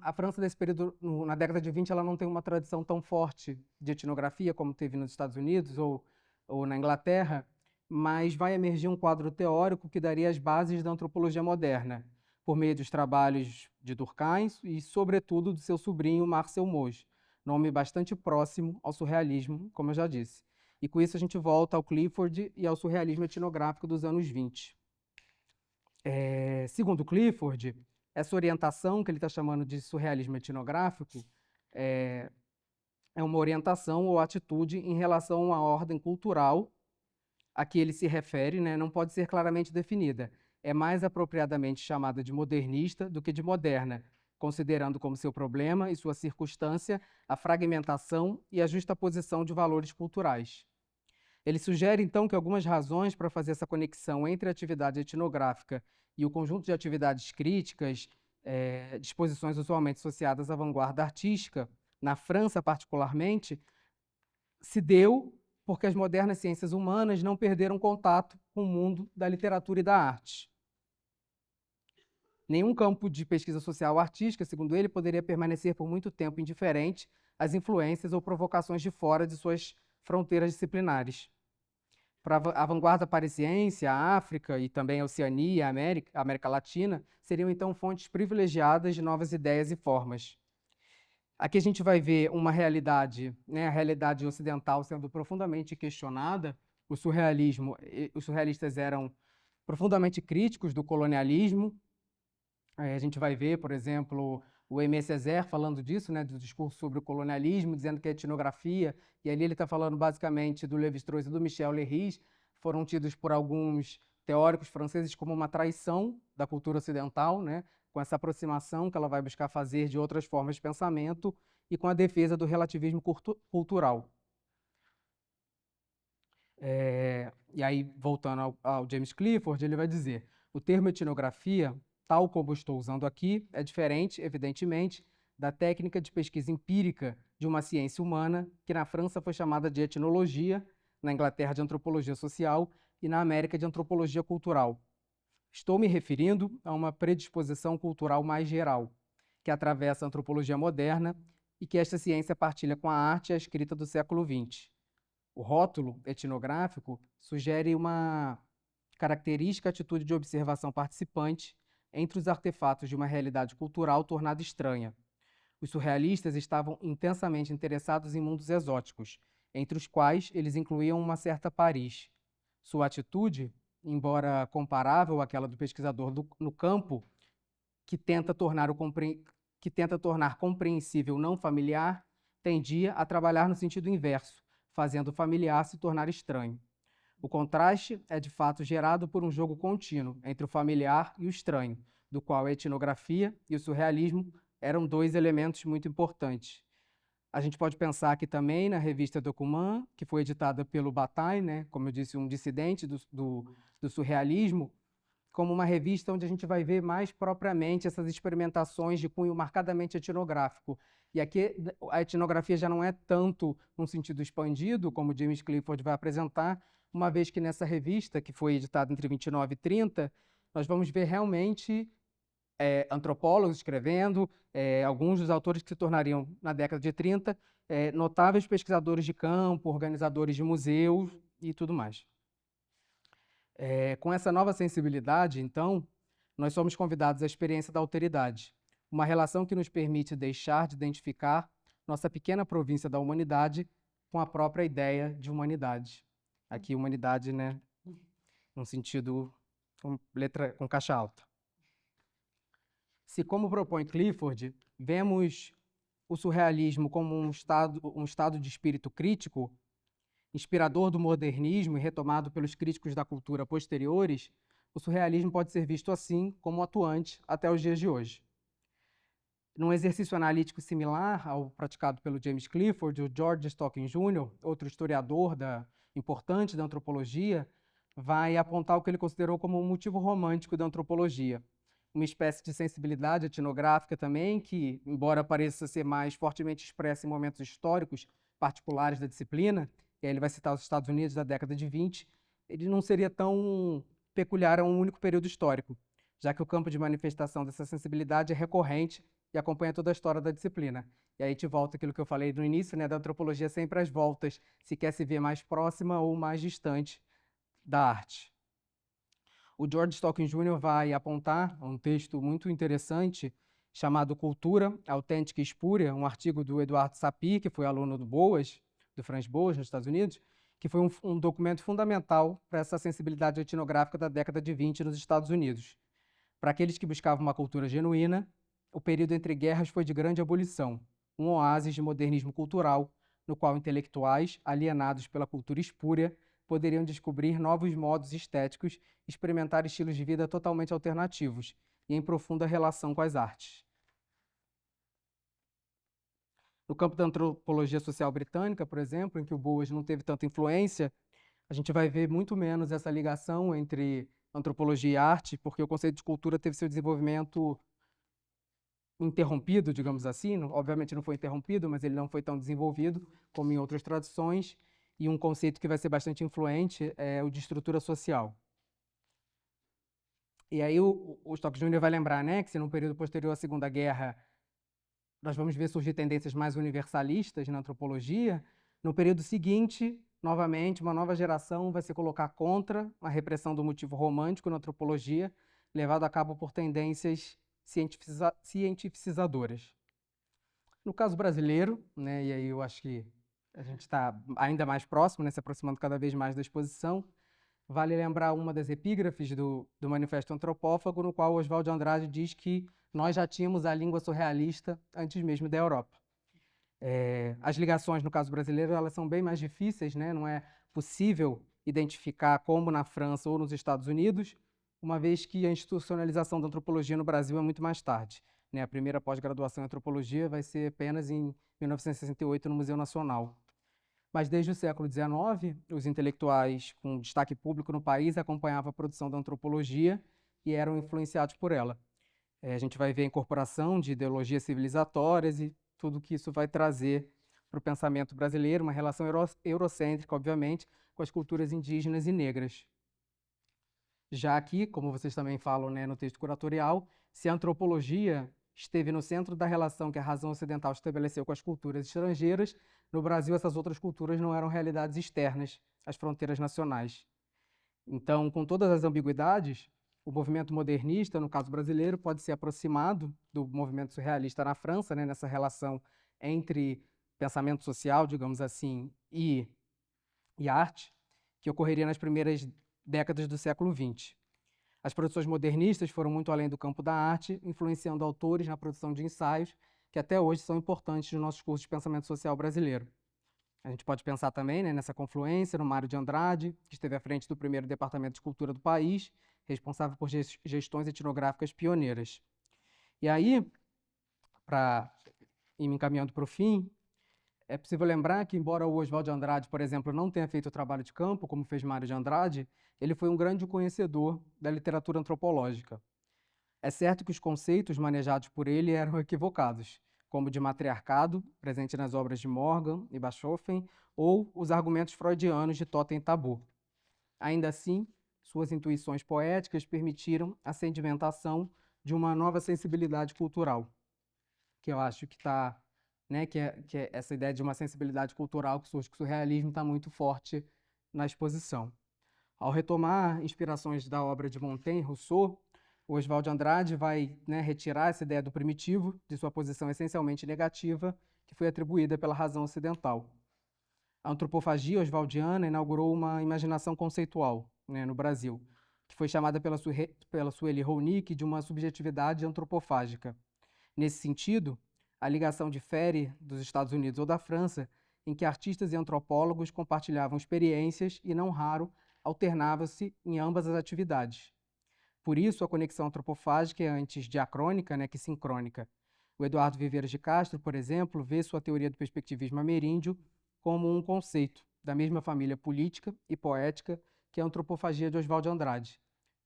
a França desse período, na década de 20, ela não tem uma tradição tão forte de etnografia como teve nos Estados Unidos ou na Inglaterra, mas vai emergir um quadro teórico que daria as bases da antropologia moderna, por meio dos trabalhos de Durkheim e, sobretudo, do seu sobrinho Marcel Mauss, nome bastante próximo ao surrealismo, como eu já disse. E com isso a gente volta ao Clifford e ao surrealismo etnográfico dos anos 20. Segundo Clifford, essa orientação que ele está chamando de surrealismo etnográfico é uma orientação ou atitude em relação a uma ordem cultural a que ele se refere, né, não pode ser claramente definida. É mais apropriadamente chamada de modernista do que de moderna, considerando como seu problema e sua circunstância a fragmentação e a justaposição de valores culturais. Ele sugere, então, que algumas razões para fazer essa conexão entre a atividade etnográfica e o conjunto de atividades críticas, disposições usualmente associadas à vanguarda artística, na França particularmente, se deu porque as modernas ciências humanas não perderam contato com o mundo da literatura e da arte. Nenhum campo de pesquisa social artística, segundo ele, poderia permanecer por muito tempo indiferente às influências ou provocações de fora de suas fronteiras disciplinares. Para a vanguarda parisiense, a África e também a Oceania, a América Latina, seriam então fontes privilegiadas de novas ideias e formas. Aqui a gente vai ver uma realidade, né, a realidade ocidental sendo profundamente questionada. Os surrealistas eram profundamente críticos do colonialismo. A gente vai ver, por exemplo, o Aimé Césaire falando disso, né, do discurso sobre o colonialismo, dizendo que a etnografia, e ali ele está falando basicamente do Lévi-Strauss e do Michel Leiris, foram tidos por alguns teóricos franceses como uma traição da cultura ocidental, né, com essa aproximação que ela vai buscar fazer de outras formas de pensamento e com a defesa do relativismo cultural. E aí, voltando ao James Clifford, ele vai dizer: o termo etnografia, tal como estou usando aqui, é diferente, evidentemente, da técnica de pesquisa empírica de uma ciência humana, que na França foi chamada de etnologia, na Inglaterra de antropologia social e na América de antropologia cultural. Estou me referindo a uma predisposição cultural mais geral, que atravessa a antropologia moderna e que esta ciência partilha com a arte e a escrita do século XX. O rótulo etnográfico sugere uma característica atitude de observação participante entre os artefatos de uma realidade cultural tornada estranha. Os surrealistas estavam intensamente interessados em mundos exóticos, entre os quais eles incluíam uma certa Paris. Sua atitude, embora comparável àquela do pesquisador no campo, que tenta tornar compreensível o não familiar, tendia a trabalhar no sentido inverso, fazendo o familiar se tornar estranho. O contraste é de fato gerado por um jogo contínuo entre o familiar e o estranho, do qual a etnografia e o surrealismo eram dois elementos muito importantes. A gente pode pensar aqui também na revista Document, que foi editada pelo Bataille, né, como eu disse, um dissidente do surrealismo, como uma revista onde a gente vai ver mais propriamente essas experimentações de cunho marcadamente etnográfico. E aqui a etnografia já não é tanto num sentido expandido, como James Clifford vai apresentar, uma vez que nessa revista, que foi editada entre 29 e 30, nós vamos ver realmente antropólogos escrevendo, alguns dos autores que se tornariam, na década de 30, notáveis pesquisadores de campo, organizadores de museus e tudo mais. Com essa nova sensibilidade, então, nós somos convidados à experiência da alteridade, uma relação que nos permite deixar de identificar nossa pequena província da humanidade com a própria ideia de humanidade. Aqui, humanidade, né, num sentido com letra com caixa alta. Se, como propõe Clifford, vemos o surrealismo como um estado de espírito crítico, inspirador do modernismo e retomado pelos críticos da cultura posteriores, o surrealismo pode ser visto assim como atuante até os dias de hoje. Num exercício analítico similar ao praticado pelo James Clifford, o George Stocking Jr., outro historiador importante da antropologia, vai apontar o que ele considerou como um motivo romântico da antropologia, uma espécie de sensibilidade etnográfica também, que, embora pareça ser mais fortemente expressa em momentos históricos particulares da disciplina, e aí ele vai citar os Estados Unidos da década de 20, ele não seria tão peculiar a um único período histórico. já que o campo de manifestação dessa sensibilidade é recorrente e acompanha toda a história da disciplina. E aí a gente volta àquilo que eu falei no início, né, da antropologia sempre às voltas, se quer se ver mais próxima ou mais distante da arte. O George Stocking Jr. vai apontar um texto muito interessante chamado Cultura Autêntica e Espúria, um artigo do Eduardo Sapir, que foi aluno do Boas, do Franz Boas, nos Estados Unidos, que foi um documento fundamental para essa sensibilidade etnográfica da década de 20 nos Estados Unidos. Para aqueles que buscavam uma cultura genuína, o período entre guerras foi de grande ebulição, um oásis de modernismo cultural, no qual intelectuais, alienados pela cultura espúria, poderiam descobrir novos modos estéticos e experimentar estilos de vida totalmente alternativos e em profunda relação com as artes. No campo da antropologia social britânica, por exemplo, em que o Boas não teve tanta influência, a gente vai ver muito menos essa ligação entre antropologia e arte, porque o conceito de cultura teve seu desenvolvimento interrompido, digamos assim. Obviamente não foi interrompido, mas ele não foi tão desenvolvido como em outras tradições. E um conceito que vai ser bastante influente é o de estrutura social. E aí o Stock Jr. vai lembrar, né, que se no período posterior à Segunda Guerra nós vamos ver surgir tendências mais universalistas na antropologia, no período seguinte, novamente, uma nova geração vai se colocar contra a repressão do motivo romântico na antropologia, levado a cabo por tendências cientificizadoras. No caso brasileiro, né, e aí eu acho que a gente está ainda mais próximo, né, se aproximando cada vez mais da exposição, vale lembrar uma das epígrafes do Manifesto Antropófago, no qual Oswald de Andrade diz que nós já tínhamos a língua surrealista antes mesmo da Europa. As ligações, no caso brasileiro, elas são bem mais difíceis, né? Não é possível identificar como na França ou nos Estados Unidos, uma vez que a institucionalização da antropologia no Brasil é muito mais tarde, né? A primeira pós-graduação em antropologia vai ser apenas em 1968 no Museu Nacional. Mas desde o século XIX, os intelectuais com destaque público no país acompanhavam a produção da antropologia e eram influenciados por ela. A gente vai ver a incorporação de ideologias civilizatórias e tudo que isso vai trazer para o pensamento brasileiro, uma relação eurocêntrica, obviamente, com as culturas indígenas e negras. Já aqui, como vocês também falam, né, no texto curatorial, se a antropologia esteve no centro da relação que a razão ocidental estabeleceu com as culturas estrangeiras, no Brasil essas outras culturas não eram realidades externas às fronteiras nacionais. Então, com todas as ambiguidades, o movimento modernista, no caso brasileiro, pode ser aproximado do movimento surrealista na França, né, nessa relação entre pensamento social, digamos assim, e arte, que ocorreria nas primeiras décadas do século XX. As produções modernistas foram muito além do campo da arte, influenciando autores na produção de ensaios, que até hoje são importantes nos nossos cursos de pensamento social brasileiro. A gente pode pensar também, né, nessa confluência no Mário de Andrade, que esteve à frente do primeiro departamento de cultura do país, responsável por gestões etnográficas pioneiras. E aí, para ir me encaminhando para o fim, é possível lembrar que, embora o Oswald de Andrade, por exemplo, não tenha feito o trabalho de campo, como fez Mário de Andrade, ele foi um grande conhecedor da literatura antropológica. É certo que os conceitos manejados por ele eram equivocados, como de matriarcado, presente nas obras de Morgan e Bachofen, ou os argumentos freudianos de Totem e Tabu. Ainda assim, suas intuições poéticas permitiram a sedimentação de uma nova sensibilidade cultural, que eu acho que está, né, que é essa ideia de uma sensibilidade cultural que surge com o surrealismo está muito forte na exposição. Ao retomar inspirações da obra de Montaigne, Rousseau, o Oswald de Andrade vai, né, retirar essa ideia do primitivo de sua posição essencialmente negativa, que foi atribuída pela razão ocidental. A antropofagia oswaldiana inaugurou uma imaginação conceitual, né, no Brasil, que foi chamada pela Sueli Ronick de uma subjetividade antropofágica. Nesse sentido, a ligação difere dos Estados Unidos ou da França, em que artistas e antropólogos compartilhavam experiências e, não raro, alternavam-se em ambas as atividades. Por isso, a conexão antropofágica é antes diacrônica, né, que sincrônica. O Eduardo Viveiros de Castro, por exemplo, vê sua teoria do perspectivismo ameríndio como um conceito da mesma família política e poética que a antropofagia de Oswald de Andrade.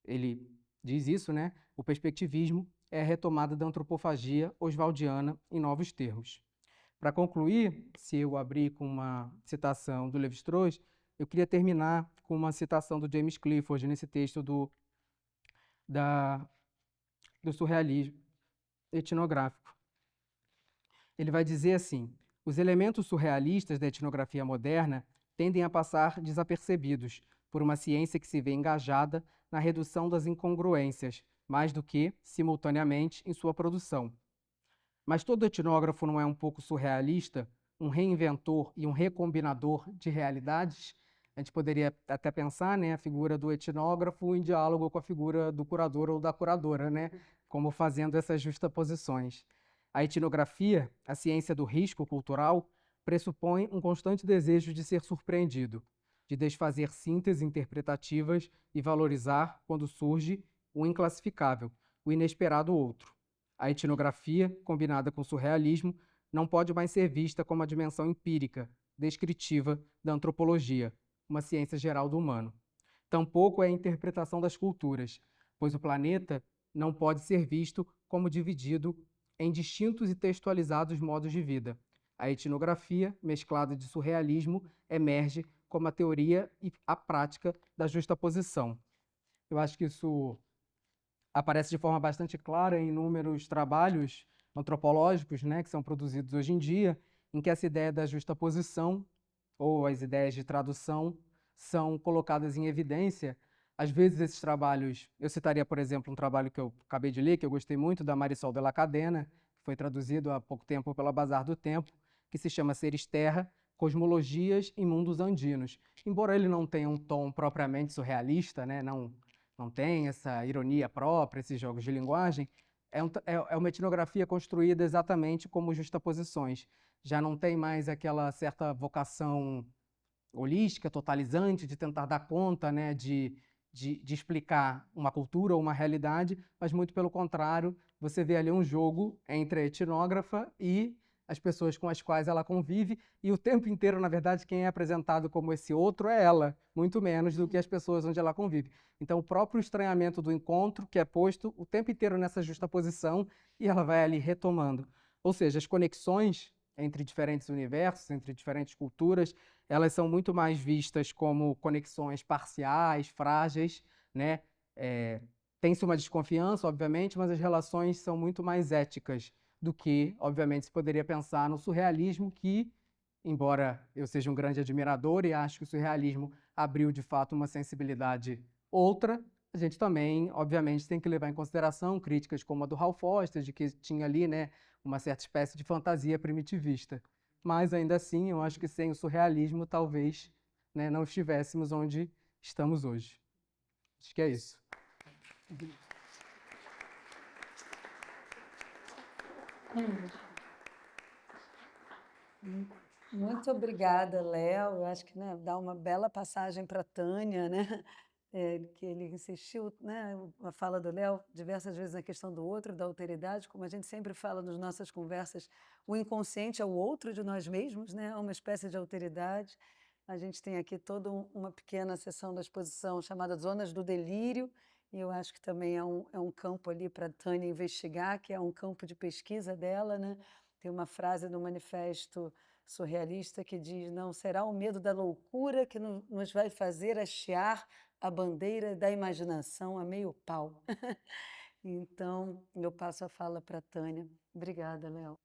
Ele diz isso, né? O perspectivismo é a retomada da antropofagia oswaldiana em novos termos. Para concluir, se eu abrir com uma citação do Lévi-Strauss, eu queria terminar com uma citação do James Clifford nesse texto da do surrealismo etnográfico. Ele vai dizer assim: os elementos surrealistas da etnografia moderna tendem a passar desapercebidos por uma ciência que se vê engajada na redução das incongruências, mais do que, simultaneamente, em sua produção. Mas todo etnógrafo não é um pouco surrealista, um reinventor e um recombinador de realidades? A gente poderia até pensar, né, a figura do etnógrafo em diálogo com a figura do curador ou da curadora, né, como fazendo essas justaposições. A etnografia, a ciência do risco cultural, pressupõe um constante desejo de ser surpreendido, de desfazer sínteses interpretativas e valorizar, quando surge, o inclassificável, o inesperado outro. A etnografia, combinada com o surrealismo, não pode mais ser vista como a dimensão empírica, descritiva da antropologia, uma ciência geral do humano. Tampouco é a interpretação das culturas, pois o planeta não pode ser visto como dividido em distintos e textualizados modos de vida. A etnografia, mesclada de surrealismo, emerge como a teoria e a prática da justaposição. Eu acho que isso aparece de forma bastante clara em inúmeros trabalhos antropológicos, né, que são produzidos hoje em dia, em que essa ideia da justaposição ou as ideias de tradução são colocadas em evidência. Às vezes esses trabalhos, eu citaria, por exemplo, um trabalho que eu acabei de ler, que eu gostei muito, da Marisol de la Cadena, que foi traduzido há pouco tempo pela Bazar do Tempo, que se chama Seres Terra, Cosmologias em Mundos Andinos. Embora ele não tenha um tom propriamente surrealista, né, não tem essa ironia própria, esses jogos de linguagem, é uma etnografia construída exatamente como justaposições. Já não tem mais aquela certa vocação holística, totalizante, de tentar dar conta, né, de explicar uma cultura ou uma realidade, mas muito pelo contrário, você vê ali um jogo entre a etnógrafa e as pessoas com as quais ela convive, e o tempo inteiro, na verdade, quem é apresentado como esse outro é ela, muito menos do que as pessoas onde ela convive. Então, o próprio estranhamento do encontro, que é posto o tempo inteiro nessa justaposição, e ela vai ali retomando. Ou seja, as conexões entre diferentes universos, entre diferentes culturas, elas são muito mais vistas como conexões parciais, frágeis, né? Tem-se uma desconfiança, obviamente, mas as relações são muito mais éticas do que, obviamente, se poderia pensar no surrealismo, que, embora eu seja um grande admirador e acho que o surrealismo abriu, de fato, uma sensibilidade outra, a gente também, obviamente, tem que levar em consideração críticas como a do Ralph Foster, de que tinha ali, né, uma certa espécie de fantasia primitivista. Mas, ainda assim, eu acho que sem o surrealismo, talvez, né, não estivéssemos onde estamos hoje. Acho que é isso. Muito obrigada, Léo. Eu acho que, né, dá uma bela passagem para a Tânia, né? Que ele insistiu, né, a fala do Léo, diversas vezes na questão do outro, da alteridade, como a gente sempre fala nas nossas conversas, o inconsciente é o outro de nós mesmos, né? É uma espécie de alteridade. A gente tem aqui toda uma pequena seção da exposição chamada Zonas do Delírio, e eu acho que também é um campo ali para a Tânia investigar, que é um campo de pesquisa dela, né? Tem uma frase no manifesto surrealista que diz: não será o medo da loucura que nos vai fazer hastear a bandeira da imaginação a meio pau. Então, eu passo a fala para a Tânia. Obrigada, Léo.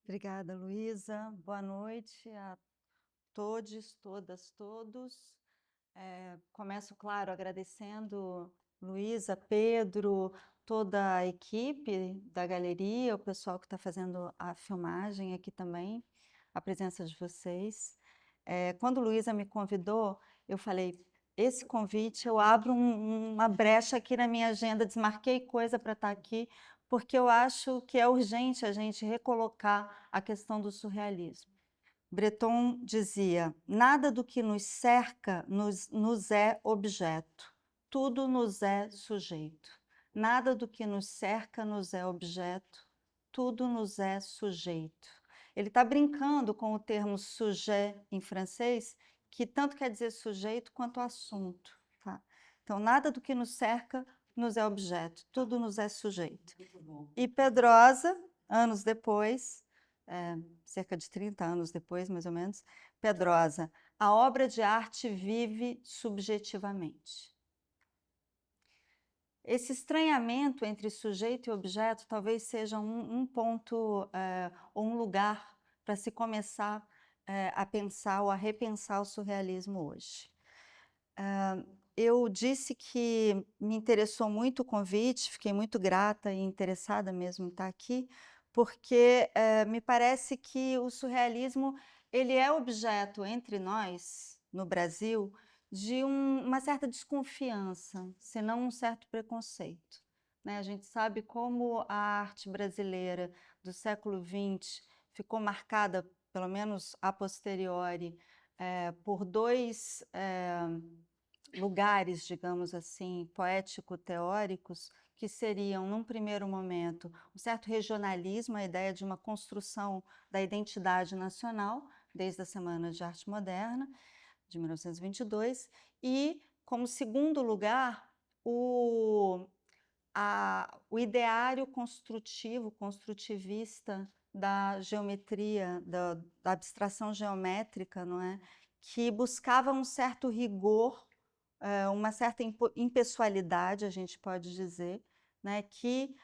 Obrigada, Luísa. Boa noite a todos, todas, todos. Começo, claro, agradecendo Luísa, Pedro, toda a equipe da galeria, o pessoal que está fazendo a filmagem aqui também, a presença de vocês. Quando Luísa me convidou, eu falei, esse convite, eu abro uma brecha aqui na minha agenda, desmarquei coisa para estar aqui, porque eu acho que é urgente a gente recolocar a questão do surrealismo. Breton dizia, nada do que nos cerca nos é objeto, tudo nos é sujeito. Nada do que nos cerca nos é objeto, tudo nos é sujeito. Ele está brincando com o termo sujet em francês, que tanto quer dizer sujeito quanto assunto. Tá? Então, nada do que nos cerca nos é objeto, tudo nos é sujeito. E Pedrosa, anos depois, cerca de 30 anos depois, mais ou menos, Pedrosa, a obra de arte vive subjetivamente. esse estranhamento entre sujeito e objeto talvez seja um ponto ou um lugar para se começar a pensar ou a repensar o surrealismo hoje. Eu disse que me interessou muito o convite, fiquei muito grata e interessada mesmo em estar aqui, porque me parece que o surrealismo ele é objeto entre nós, no Brasil, de uma certa desconfiança, se não um certo preconceito, né? A gente sabe como a arte brasileira do século XX ficou marcada, pelo menos a posteriori, por dois lugares, digamos assim, poético-teóricos, que seriam, num primeiro momento, um certo regionalismo, a ideia de uma construção da identidade nacional, desde a Semana de Arte Moderna, de 1922, e, como segundo lugar, o ideário construtivo, construtivista da geometria, da abstração geométrica, não é? Que buscava um certo rigor, uma certa impessoalidade, a gente pode dizer, né? Que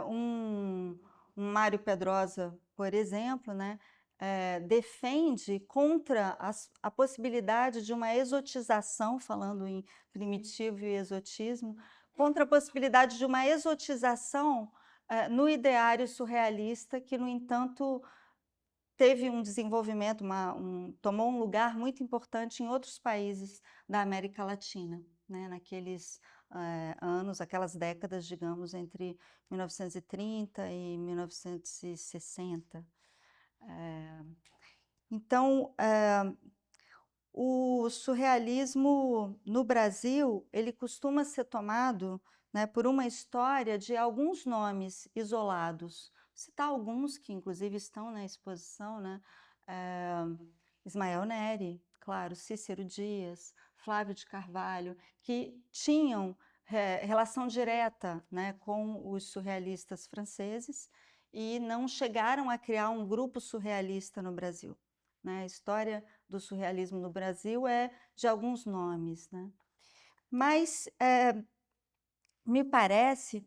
um Mário Pedrosa, por exemplo, né? Defende contra a possibilidade de uma exotização, falando em primitivo e exotismo, contra a possibilidade de uma exotização no ideário surrealista, que, no entanto, teve um desenvolvimento, tomou um lugar muito importante em outros países da América Latina, né, naqueles anos, aquelas décadas, digamos, entre 1930 e 1960. Então, o surrealismo no Brasil, ele costuma ser tomado, né, por uma história de alguns nomes isolados. Vou citar alguns que, inclusive, estão na exposição, né? Ismael Neri, claro, Cícero Dias, Flávio de Carvalho, que tinham relação direta, né, com os surrealistas franceses e não chegaram a criar um grupo surrealista no Brasil, né? A história do surrealismo no Brasil é de alguns nomes, né? Mas me parece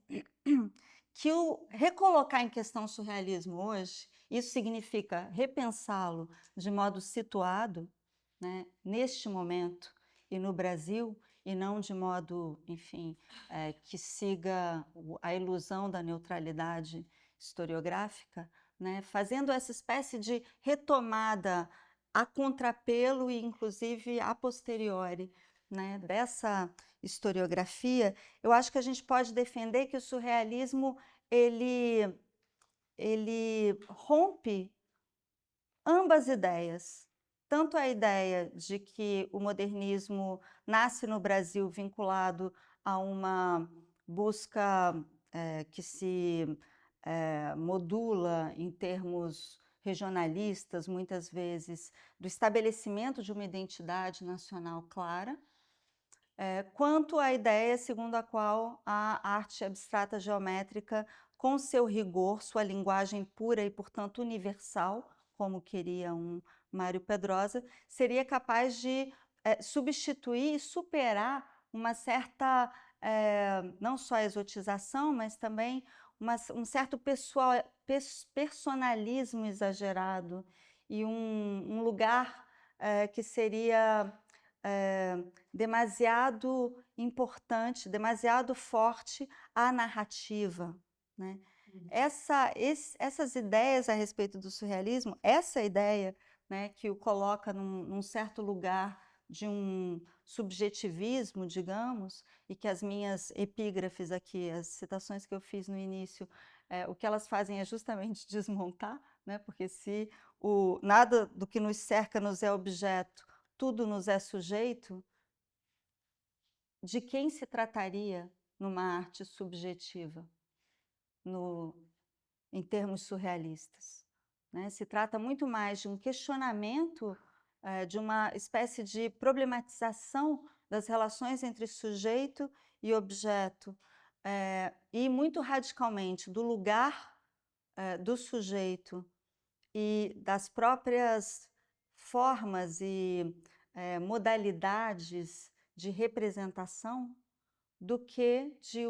que o recolocar em questão o surrealismo hoje, isso significa repensá-lo de modo situado, né, neste momento e no Brasil, e não de modo, enfim, que siga a ilusão da neutralidade historiográfica, né, fazendo essa espécie de retomada a contrapelo e, inclusive, a posteriori, né, dessa historiografia. Eu acho que a gente pode defender que o surrealismo ele rompe ambas ideias, tanto a ideia de que o modernismo nasce no Brasil vinculado a uma busca que se modula em termos regionalistas, muitas vezes, do estabelecimento de uma identidade nacional clara, quanto à ideia segundo a qual a arte abstrata geométrica, com seu rigor, sua linguagem pura e, portanto, universal, como queria um Mário Pedrosa, seria capaz de substituir e superar uma certa, não só exotização, mas também um certo personalismo exagerado e um lugar que seria demasiado importante, demasiado forte à narrativa, né? Essas ideias a respeito do surrealismo, essa ideia, né, que o coloca num certo lugar de um subjetivismo, digamos, e que as minhas epígrafes aqui, as citações que eu fiz no início, o que elas fazem é justamente desmontar, né? Porque se nada do que nos cerca nos é objeto, tudo nos é sujeito, de quem se trataria numa arte subjetiva, em termos surrealistas, né? Se trata muito mais de um questionamento, de uma espécie de problematização das relações entre sujeito e objeto, e muito radicalmente do lugar do sujeito e das próprias formas e modalidades de representação, do que de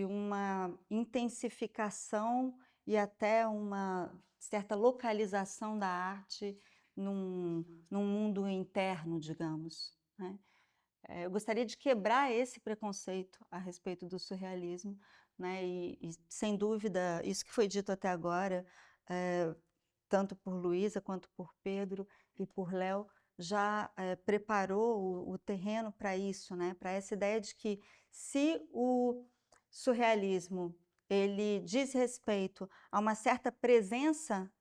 uma intensificação e até uma certa localização da arte num mundo interno, digamos, né. Eu gostaria de quebrar esse preconceito a respeito do surrealismo, né, e sem dúvida, isso que foi dito até agora, tanto por Luísa quanto por Pedro e por Léo, já preparou o terreno para isso, né, para essa ideia de que se o surrealismo ele diz respeito a uma certa presença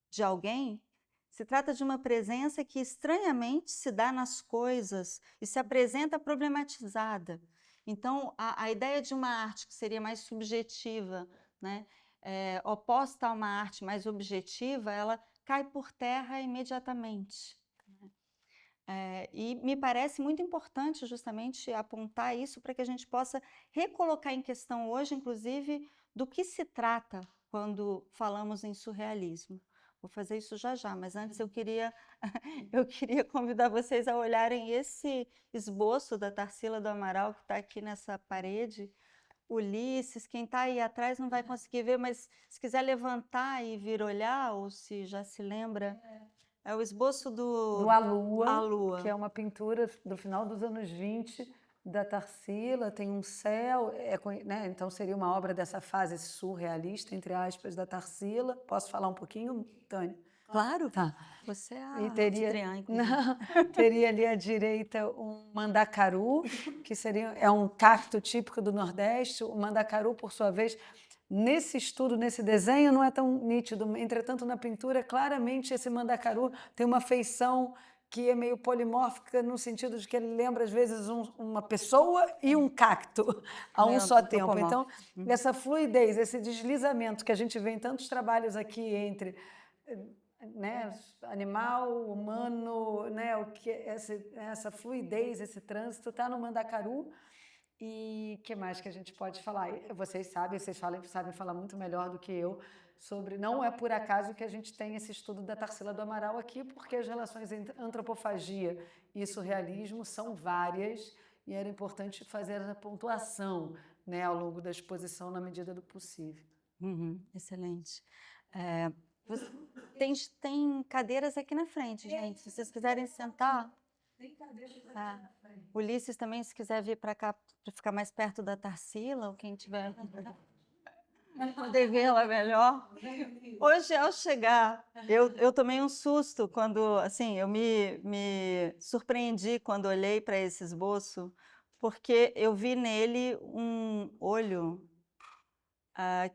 de alguém, se trata de uma presença que estranhamente se dá nas coisas e se apresenta problematizada. Então, a ideia de uma arte que seria mais subjetiva, né, oposta a uma arte mais objetiva, ela cai por terra imediatamente. E me parece muito importante justamente apontar isso para que a gente possa recolocar em questão hoje, inclusive, do que se trata quando falamos em surrealismo. Vou fazer isso já já, mas antes eu queria convidar vocês a olharem esse esboço da Tarsila do Amaral que está aqui nessa parede. Ulisses, quem está aí atrás não vai conseguir ver, mas se quiser levantar e vir olhar, ou se já se lembra, é o esboço Do A A Lua, Lua. que é uma pintura do final dos anos 20 da Tarsila, tem um céu, né, então seria uma obra dessa fase surrealista, entre aspas, da Tarsila. Posso falar um pouquinho, Tânia? Claro, Tá. você é a E teria, anfitriã, inclusive. não, teria ali à direita um mandacaru, que é um cacto típico do Nordeste. O mandacaru, por sua vez, nesse estudo, nesse desenho, não é tão nítido. Entretanto, na pintura, claramente esse mandacaru tem uma feição que é meio polimórfica, no sentido de que ele lembra, às vezes, uma pessoa e um cacto a um Meio só tempo. antropomórfico. Então, essa fluidez, esse deslizamento que a gente vê em tantos trabalhos aqui entre, né, animal, humano, né, o que essa fluidez, esse trânsito está no mandacaru. E o que mais que a gente pode falar? Vocês sabem, sabem falar muito melhor do que eu sobre. Não é por acaso que a gente tem esse estudo da Tarsila do Amaral aqui, porque as relações entre antropofagia e surrealismo são várias e era importante fazer essa pontuação, né, ao longo da exposição na medida do possível. Excelente. Tem cadeiras aqui na frente, gente. Se vocês quiserem sentar. Tem cadeira na frente. Ulisses também, se quiser vir para cá para ficar mais perto da Tarsila, ou quem tiver poder vê-la melhor. Hoje, ao chegar, eu tomei um susto quando, assim, eu me surpreendi quando olhei para esse esboço, porque eu vi nele um olho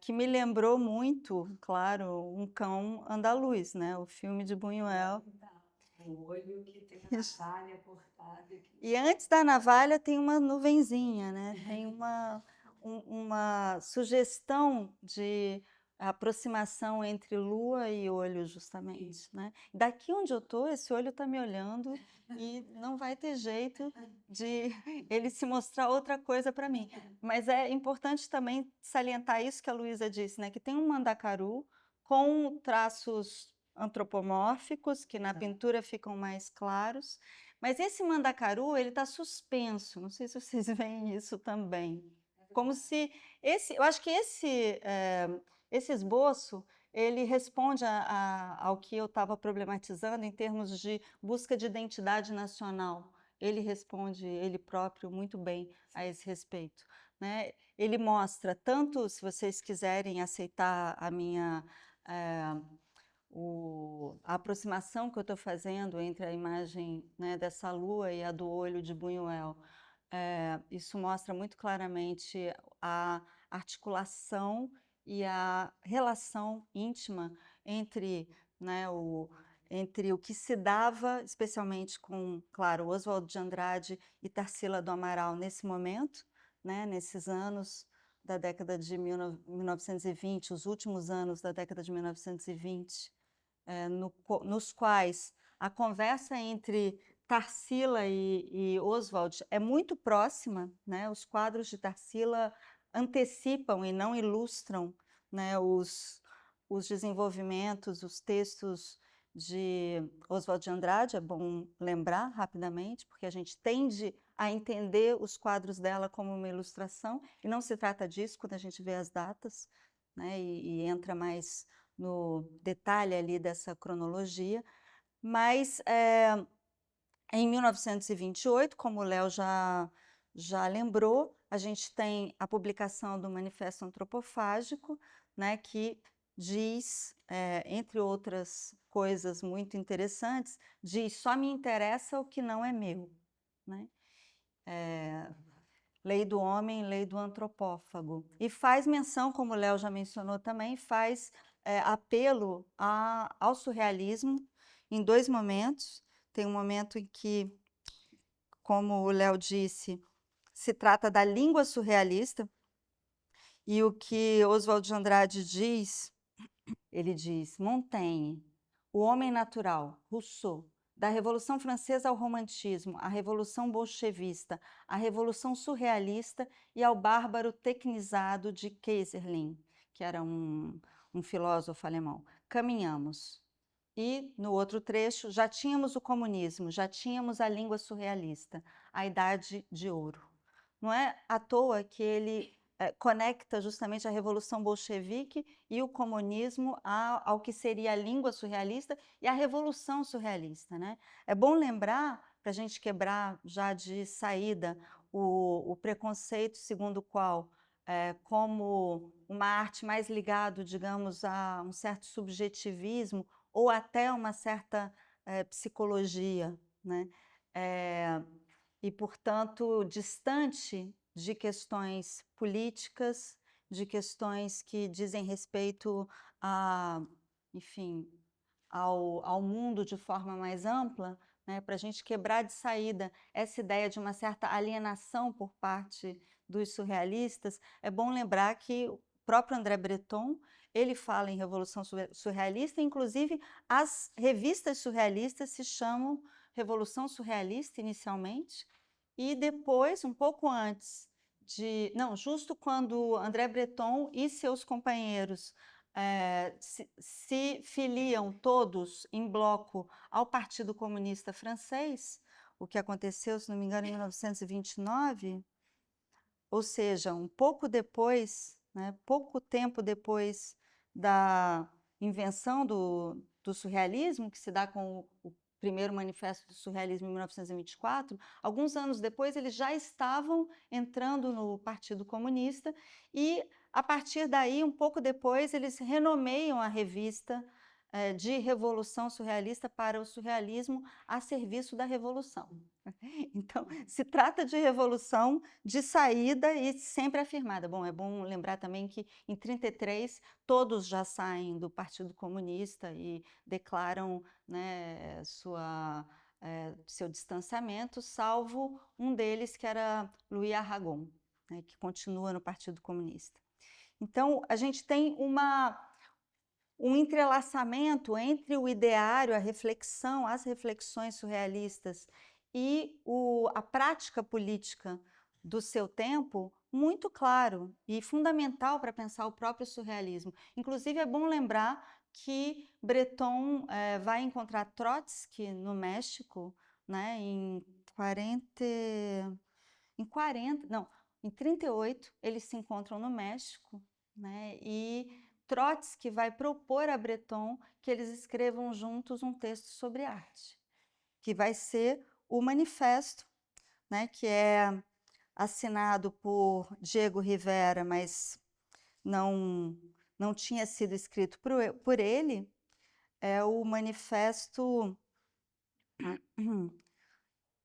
que me lembrou muito, claro, Um Cão Andaluz, né? O filme de Buñuel. O olho que tem a navalha cortada aqui. E antes da navalha tem uma nuvenzinha, né? Tem uma sugestão de aproximação entre lua e olho, justamente, né? Daqui onde eu estou, esse olho está me olhando e não vai ter jeito de ele se mostrar outra coisa para mim. Mas é importante também salientar isso que a Luísa disse, né? Que tem um mandacaru com traços antropomórficos, que na pintura ficam mais claros, mas esse mandacaru, ele está suspenso, não sei se vocês veem isso também. Como se eu acho que esse esboço, ele responde ao que eu estava problematizando em termos de busca de identidade nacional. Ele responde, ele próprio, muito bem a esse respeito, né? Ele mostra tanto, se vocês quiserem aceitar a minha a aproximação que eu estou fazendo entre a imagem, né, dessa lua e a do olho de Buñuel, isso mostra muito claramente a articulação e a relação íntima entre, né, entre o que se dava, especialmente com, claro, Oswald de Andrade e Tarsila do Amaral nesse momento, né, nesses anos da década de 1920, os últimos anos da década de 1920, nos quais a conversa entre Tarsila e Oswald é muito próxima, né? Os quadros de Tarsila antecipam e não ilustram, né, os desenvolvimentos, os textos de Oswald de Andrade, é bom lembrar rapidamente, porque a gente tende a entender os quadros dela como uma ilustração, e não se trata disso quando a gente vê as datas, né, e entra mais no detalhe ali dessa cronologia. Mas em 1928, como o Léo já lembrou, a gente tem a publicação do Manifesto Antropofágico, né, que diz, entre outras coisas muito interessantes, diz: só me interessa o que não é meu, né? Lei do homem, lei do antropófago. E faz menção, como o Léo já mencionou também, faz apelo ao surrealismo em dois momentos. Tem um momento em que, como o Léo disse, se trata da língua surrealista, e o que Oswald de Andrade diz, ele diz: Montaigne, o homem natural, Rousseau, da Revolução Francesa ao Romantismo, à Revolução Bolchevista, à Revolução Surrealista e ao bárbaro tecnizado de Keyserlin, que era um filósofo alemão. Caminhamos. E, no outro trecho, já tínhamos o comunismo, já tínhamos a língua surrealista, a Idade de Ouro. Não é à toa que ele conecta justamente a Revolução Bolchevique e o comunismo ao que seria a língua surrealista e a Revolução Surrealista, né? É bom lembrar, para a gente quebrar já de saída o preconceito segundo o qual, como uma arte mais ligada, digamos, a um certo subjetivismo ou até uma certa psicologia, né? E, portanto, distante de questões políticas, de questões que dizem respeito enfim, ao mundo de forma mais ampla, né, para a gente quebrar de saída essa ideia de uma certa alienação por parte dos surrealistas. É bom lembrar que o próprio André Breton, ele fala em Revolução Surrealista, inclusive as revistas surrealistas se chamam Revolução Surrealista inicialmente, e depois, um pouco antes não, justo quando André Breton e seus companheiros se filiam todos em bloco ao Partido Comunista Francês, o que aconteceu, se não me engano, em 1929, ou seja, um pouco depois, né, pouco tempo depois da invenção do surrealismo, que se dá com o primeiro manifesto do surrealismo em 1924, alguns anos depois eles já estavam entrando no Partido Comunista e, a partir daí, um pouco depois, eles renomeiam a revista de Revolução Surrealista para o surrealismo a serviço da Revolução. Então, se trata de revolução de saída e sempre afirmada. Bom, é bom lembrar também que em 1933 todos já saem do Partido Comunista e declaram, né, seu distanciamento, salvo um deles, que era Louis Aragon, né, que continua no Partido Comunista. Então, a gente tem um entrelaçamento entre o ideário, a reflexão, as reflexões surrealistas e a prática política do seu tempo muito claro e fundamental para pensar o próprio surrealismo. Inclusive, é bom lembrar que Breton vai encontrar Trotsky no México, né, em 38, eles se encontram no México, né, e Trotsky vai propor a Breton que eles escrevam juntos um texto sobre arte, que vai ser o Manifesto, né, que é assinado por Diego Rivera, mas não tinha sido escrito por ele. É o manifesto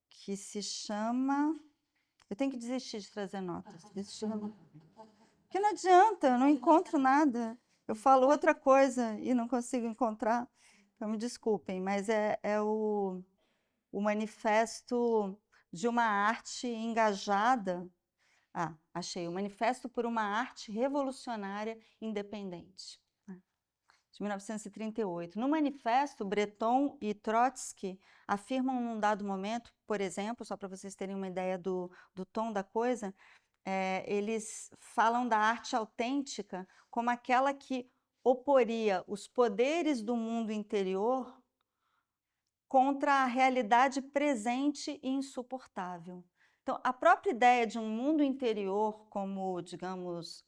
que se chama... Eu tenho que desistir de trazer notas. Porque não adianta, eu não encontro nada. Eu falo outra coisa e não consigo encontrar. Então, me desculpem, mas é o manifesto de uma arte engajada. Achei, o Manifesto por uma Arte Revolucionária Independente, de 1938. No manifesto, Breton e Trotsky afirmam num dado momento, por exemplo, só para vocês terem uma ideia do tom da coisa, eles falam da arte autêntica como aquela que oporia os poderes do mundo interior contra a realidade presente e insuportável. Então, a própria ideia de um mundo interior como, digamos,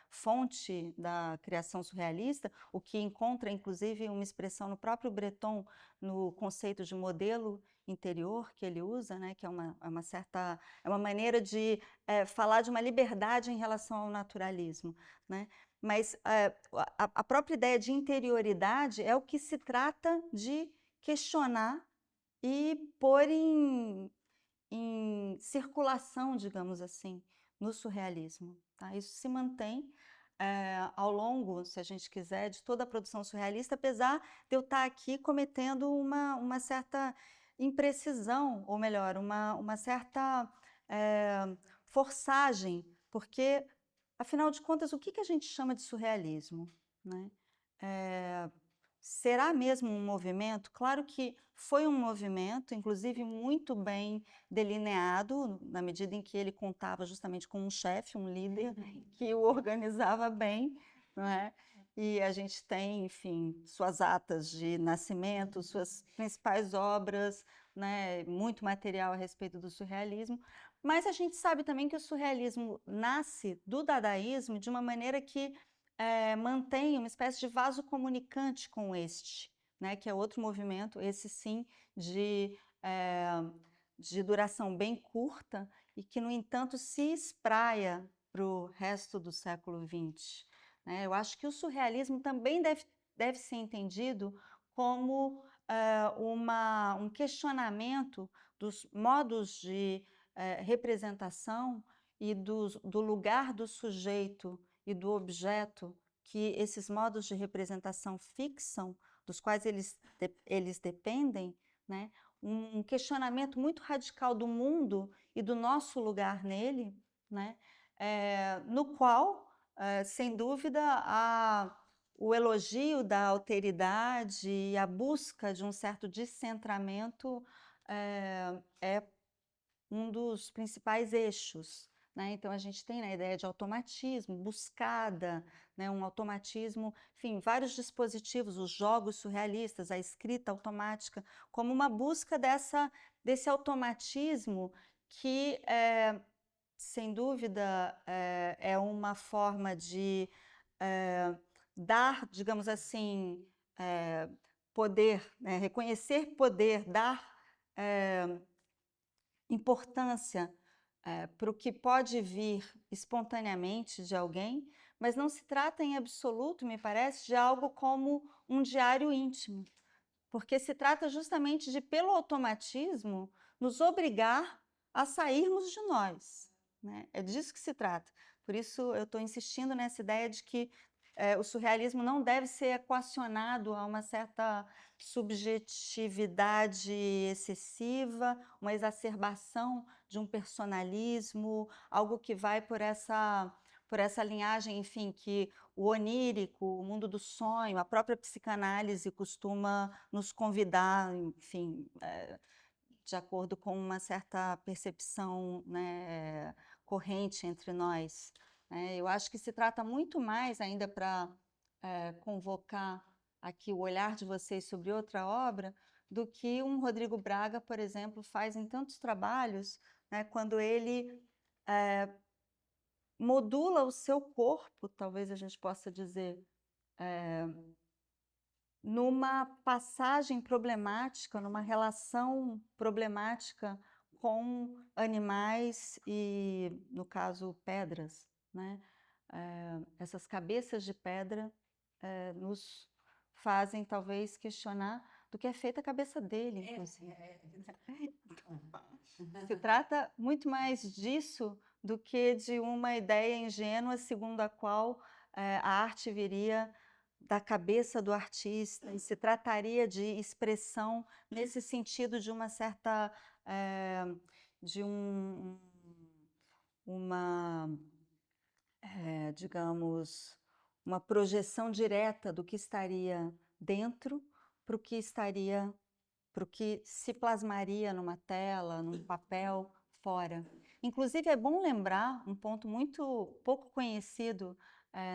fonte da criação surrealista, o que encontra, inclusive, uma expressão no próprio Breton, no conceito de modelo interior que ele usa, né, que é uma maneira de falar de uma liberdade em relação ao naturalismo, né? Mas a própria ideia de interioridade é o que se trata de questionar e pôr em circulação, digamos assim, no surrealismo. Tá? Isso se mantém ao longo, se a gente quiser, de toda a produção surrealista, apesar de eu estar aqui cometendo uma certa imprecisão, ou melhor, uma certa forçagem, porque, afinal de contas, o que a gente chama de surrealismo? Né? Será mesmo um movimento? Claro que foi um movimento, inclusive muito bem delineado, na medida em que ele contava justamente com um chefe, um líder, que o organizava bem, não é? E a gente tem, enfim, suas atas de nascimento, suas principais obras, né? Muito material a respeito do surrealismo, mas a gente sabe também que o surrealismo nasce do dadaísmo de uma maneira que mantém uma espécie de vaso comunicante com este, né, que é outro movimento, esse sim, de duração bem curta e que, no entanto, se espraia para o resto do século XX. Né? Eu acho que o surrealismo também deve ser entendido como um questionamento dos modos de representação e do lugar do sujeito e do objeto que esses modos de representação fixam, dos quais eles dependem, né? Um questionamento muito radical do mundo e do nosso lugar nele, né? No qual, sem dúvida, o elogio da alteridade e a busca de um certo descentramento é um dos principais eixos. Né? Então, a gente tem a ideia de automatismo, buscada, né? Um automatismo, enfim, vários dispositivos, os jogos surrealistas, a escrita automática, como uma busca desse automatismo que, sem dúvida, é uma forma de dar, digamos assim, poder, né? Reconhecer poder, dar importância para o que pode vir espontaneamente de alguém, mas não se trata em absoluto, me parece, de algo como um diário íntimo, porque se trata justamente de, pelo automatismo, nos obrigar a sairmos de nós. Né? É disso que se trata. Por isso eu estou insistindo nessa ideia de que o surrealismo não deve ser equacionado a uma certa subjetividade excessiva, uma exacerbação de um personalismo, algo que vai por essa linhagem, enfim, que o onírico, o mundo do sonho, a própria psicanálise costuma nos convidar, enfim, de acordo com uma certa percepção, né, corrente entre nós. Eu acho que se trata muito mais, ainda para convocar aqui o olhar de vocês sobre outra obra, do que um Rodrigo Braga, por exemplo, faz em tantos trabalhos, né, quando ele modula o seu corpo, talvez a gente possa dizer, numa passagem problemática, numa relação problemática com animais e, no caso, pedras. Né? Essas cabeças de pedra nos fazem, talvez, questionar do que é feita a cabeça dele, inclusive. Se trata muito mais disso do que de uma ideia ingênua segundo a qual a arte viria da cabeça do artista e se trataria de expressão nesse sentido de uma certa digamos, uma projeção direta do que estaria dentro para o que se plasmaria numa tela, num papel, fora. Inclusive, é bom lembrar um ponto muito pouco conhecido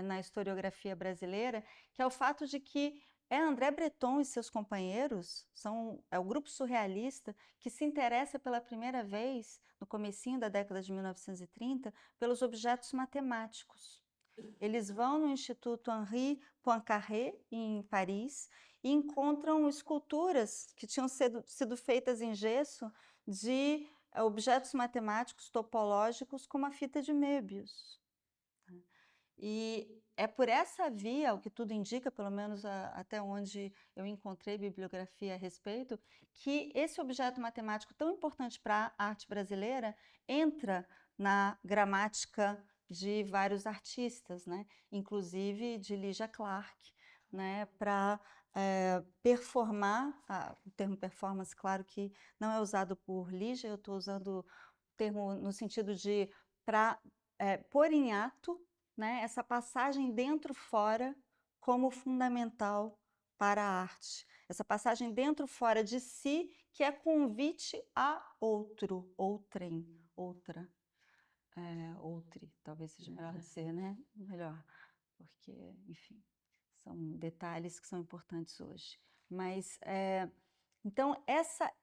na historiografia brasileira, que é o fato de que é André Breton e seus companheiros, é o grupo surrealista que se interessa pela primeira vez, no comecinho da década de 1930, pelos objetos matemáticos. Eles vão no Instituto Henri Poincaré, em Paris, e encontram esculturas que tinham sido feitas em gesso de objetos matemáticos topológicos como a fita de Möbius. E é por essa via, o que tudo indica, pelo menos até onde eu encontrei bibliografia a respeito, que esse objeto matemático tão importante para a arte brasileira entra na gramática de vários artistas, né? Inclusive de Lygia Clark, né? Para performar, o termo performance, claro que não é usado por Lygia, eu estou usando o termo no sentido de para pôr em ato, né, essa passagem dentro-fora como fundamental para a arte. Essa passagem dentro-fora de si, que é convite a outro, outrem, outra. Outri, talvez seja melhor dizer, né? Melhor, porque, enfim, são detalhes que são importantes hoje. Mas, então,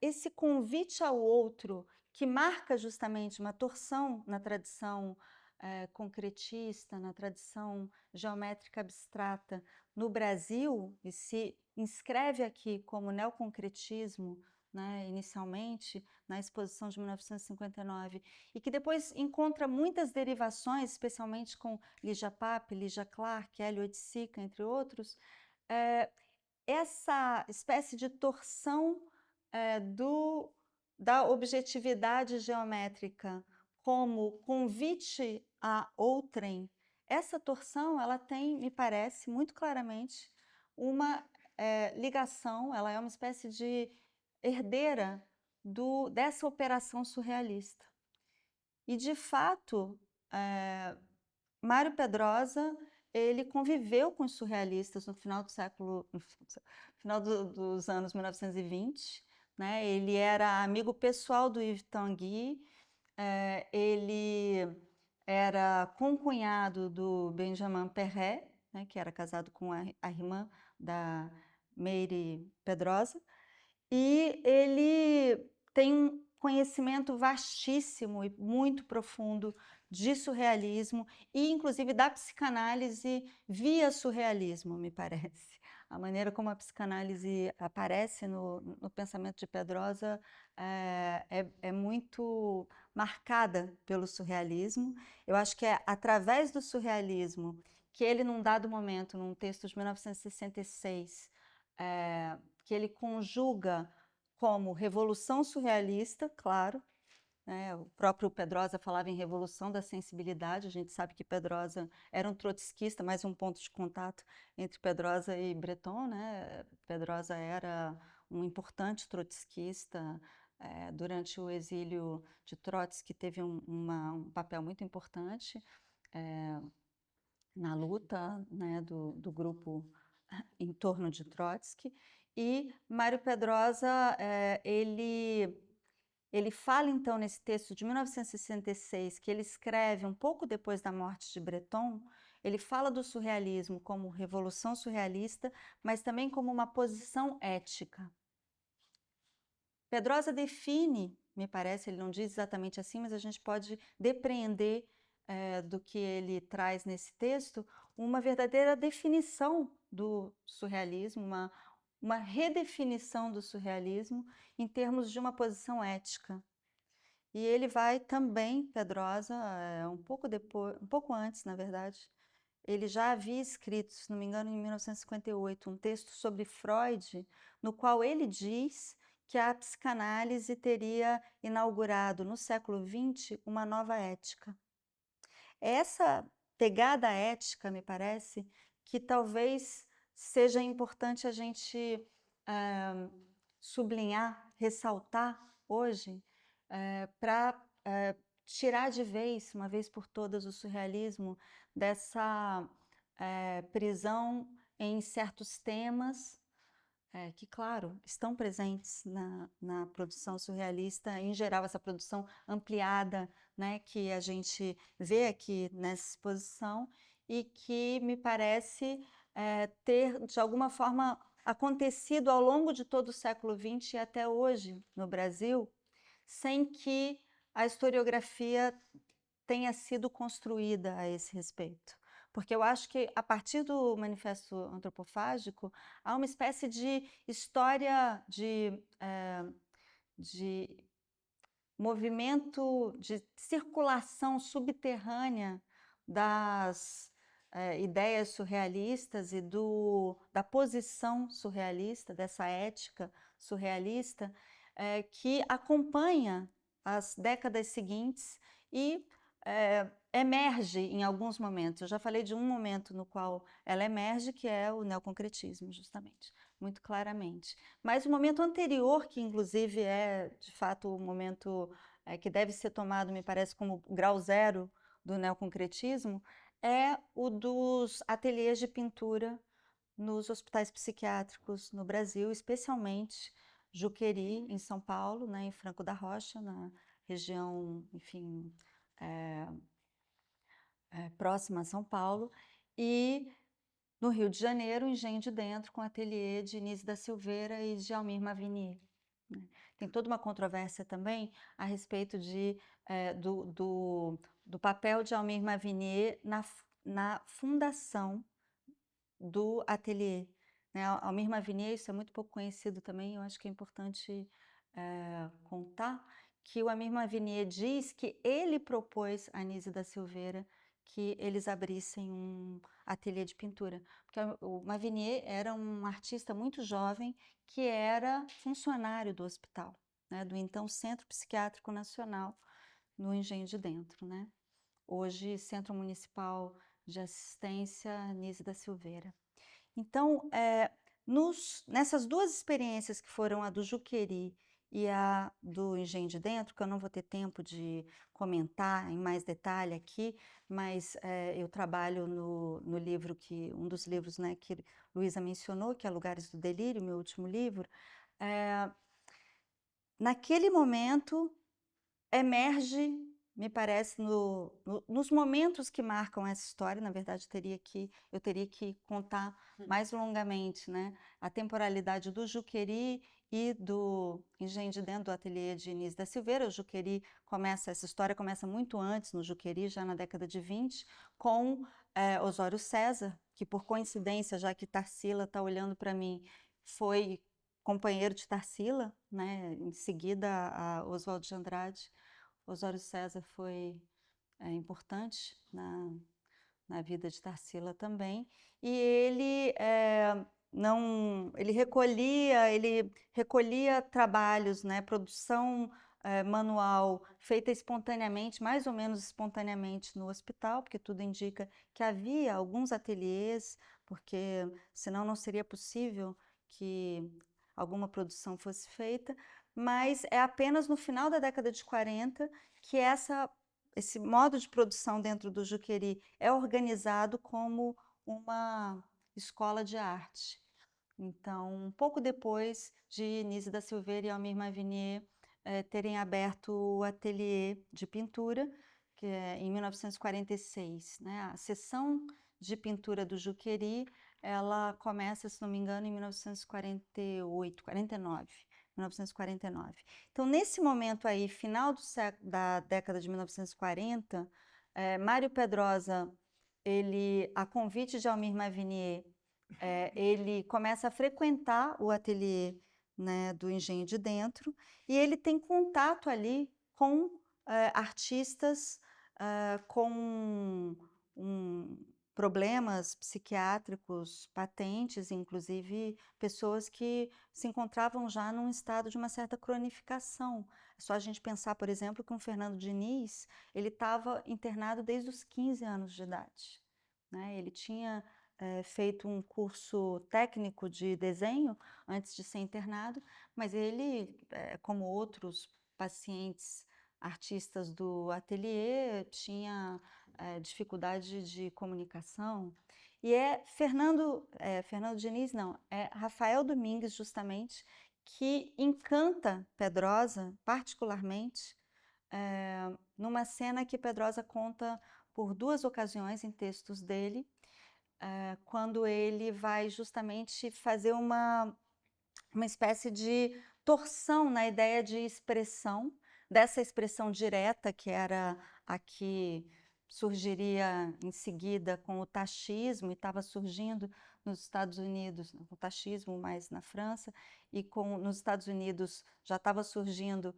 esse convite ao outro, que marca justamente uma torção na tradição concretista, na tradição geométrica abstrata no Brasil, e se inscreve aqui como neoconcretismo, né, inicialmente, na exposição de 1959, e que depois encontra muitas derivações, especialmente com Lygia Pape, Lygia Clark, Hélio Oiticica, entre outros, essa espécie de torção da objetividade geométrica como convite a outrem, essa torção ela tem, me parece, muito claramente uma ligação, ela é uma espécie de herdeira dessa operação surrealista. E, de fato, Mário Pedrosa, ele conviveu com os surrealistas no final dos anos 1920, né? Ele era amigo pessoal do Yves Tanguy, ele era concunhado do Benjamin Perret, né, que era casado com a irmã da Meire Pedrosa, e ele tem um conhecimento vastíssimo e muito profundo de surrealismo e, inclusive, da psicanálise via surrealismo, me parece. A maneira como a psicanálise aparece no pensamento de Pedrosa é muito marcada pelo surrealismo. Eu acho que é através do surrealismo que ele, num dado momento, num texto de 1966, que ele conjuga como revolução surrealista, claro, né? O próprio Pedrosa falava em revolução da sensibilidade, a gente sabe que Pedrosa era um trotskista, mais um ponto de contato entre Pedrosa e Breton, né? Pedrosa era um importante trotskista, durante o exílio de Trotsky teve um papel muito importante na luta, né, do grupo em torno de Trotsky, e Mário Pedrosa, ele fala então nesse texto de 1966, que ele escreve um pouco depois da morte de Breton, ele fala do surrealismo como revolução surrealista, mas também como uma posição ética. Pedrosa define, me parece, ele não diz exatamente assim, mas a gente pode depreender do que ele traz nesse texto, uma verdadeira definição do surrealismo, uma redefinição do surrealismo em termos de uma posição ética. E ele vai também, Pedrosa, um pouco antes, na verdade, ele já havia escrito, se não me engano, em 1958, um texto sobre Freud, no qual ele diz que a psicanálise teria inaugurado no século XX uma nova ética. Essa pegada ética, me parece, que talvez seja importante a gente sublinhar, ressaltar hoje, para tirar de vez, uma vez por todas, o surrealismo dessa prisão em certos temas que, claro, estão presentes na produção surrealista, em geral, essa produção ampliada, né, que a gente vê aqui nessa exposição e que me parece ter, de alguma forma, acontecido ao longo de todo o século XX e até hoje no Brasil, sem que a historiografia tenha sido construída a esse respeito. Porque eu acho que, a partir do Manifesto Antropofágico, há uma espécie de história de movimento, de circulação subterrânea das ideias surrealistas e da posição surrealista, dessa ética surrealista, que acompanha as décadas seguintes e emerge em alguns momentos. Eu já falei de um momento no qual ela emerge, que é o neoconcretismo, justamente, muito claramente. Mas o momento anterior, que inclusive é, de fato, o momento que deve ser tomado, me parece, como grau zero do neoconcretismo, é o dos ateliês de pintura nos hospitais psiquiátricos no Brasil, especialmente Juqueri, em São Paulo, né, em Franco da Rocha, na região, enfim, próxima a São Paulo, e no Rio de Janeiro, Engenho de Dentro, com o ateliê de Inise da Silveira e de Almir Mavinier. Né? Tem toda uma controvérsia também a respeito do papel de Almir Mavinier na fundação do ateliê. Né? Almir Mavinier, isso é muito pouco conhecido também, eu acho que é importante contar, que o Almir Mavinier diz que ele propôs a Inise da Silveira que eles abrissem um ateliê de pintura. Porque o Mavinier era um artista muito jovem que era funcionário do hospital, né, do então Centro Psiquiátrico Nacional, no Engenho de Dentro. Né? Hoje, Centro Municipal de Assistência Inise da Silveira. Então, nessas duas experiências que foram a do Juqueri e a do Engenho de Dentro, que eu não vou ter tempo de comentar em mais detalhe aqui, mas eu trabalho no livro um dos livros, né, que Luísa mencionou, que é Lugares do Delírio, meu último livro. Naquele momento emerge, me parece, nos momentos que marcam essa história, na verdade eu teria que contar mais longamente, né, a temporalidade do Juqueri e do Engenho de Dentro, do ateliê de Inise da Silveira. O Juqueri essa história começa muito antes, no Juqueri, já na década de 20, com Osório César, que por coincidência, já que Tarsila está olhando para mim, foi companheiro de Tarsila, né, em seguida a Oswaldo de Andrade. Osório César foi importante na vida de Tarsila também, e ele recolhia trabalhos, né, produção manual feita espontaneamente, mais ou menos espontaneamente no hospital, porque tudo indica que havia alguns ateliês, porque senão não seria possível que alguma produção fosse feita, mas é apenas no final da década de 40 que esse modo de produção dentro do Juqueri é organizado como uma escola de arte. Então, um pouco depois de Inise da Silveira e Almir Mavinier terem aberto o ateliê de pintura, que é em 1946. Né? A seção de pintura do Juqueri, ela começa, se não me engano, em 1949. Então, nesse momento aí, final da década de 1940, Mário Pedrosa, a convite de Almir Mavinier, ele começa a frequentar o ateliê, né, do Engenho de Dentro, e ele tem contato ali com artistas com problemas psiquiátricos patentes, inclusive pessoas que se encontravam já num estado de uma certa cronificação. É só a gente pensar, por exemplo, que o Fernando Diniz, ele estava internado desde os 15 anos de idade. Né? Ele tinha feito um curso técnico de desenho antes de ser internado, mas ele, como outros pacientes artistas do ateliê, tinha dificuldade de comunicação. E Fernando Diniz, não, é Rafael Domingues, justamente, que encanta Pedrosa, particularmente, numa cena que Pedrosa conta por duas ocasiões em textos dele, quando ele vai justamente fazer uma espécie de torção na ideia de expressão, dessa expressão direta, que era a que surgiria em seguida com o taxismo, e estava surgindo nos Estados Unidos, o taxismo mais na França, e nos Estados Unidos já estava surgindo,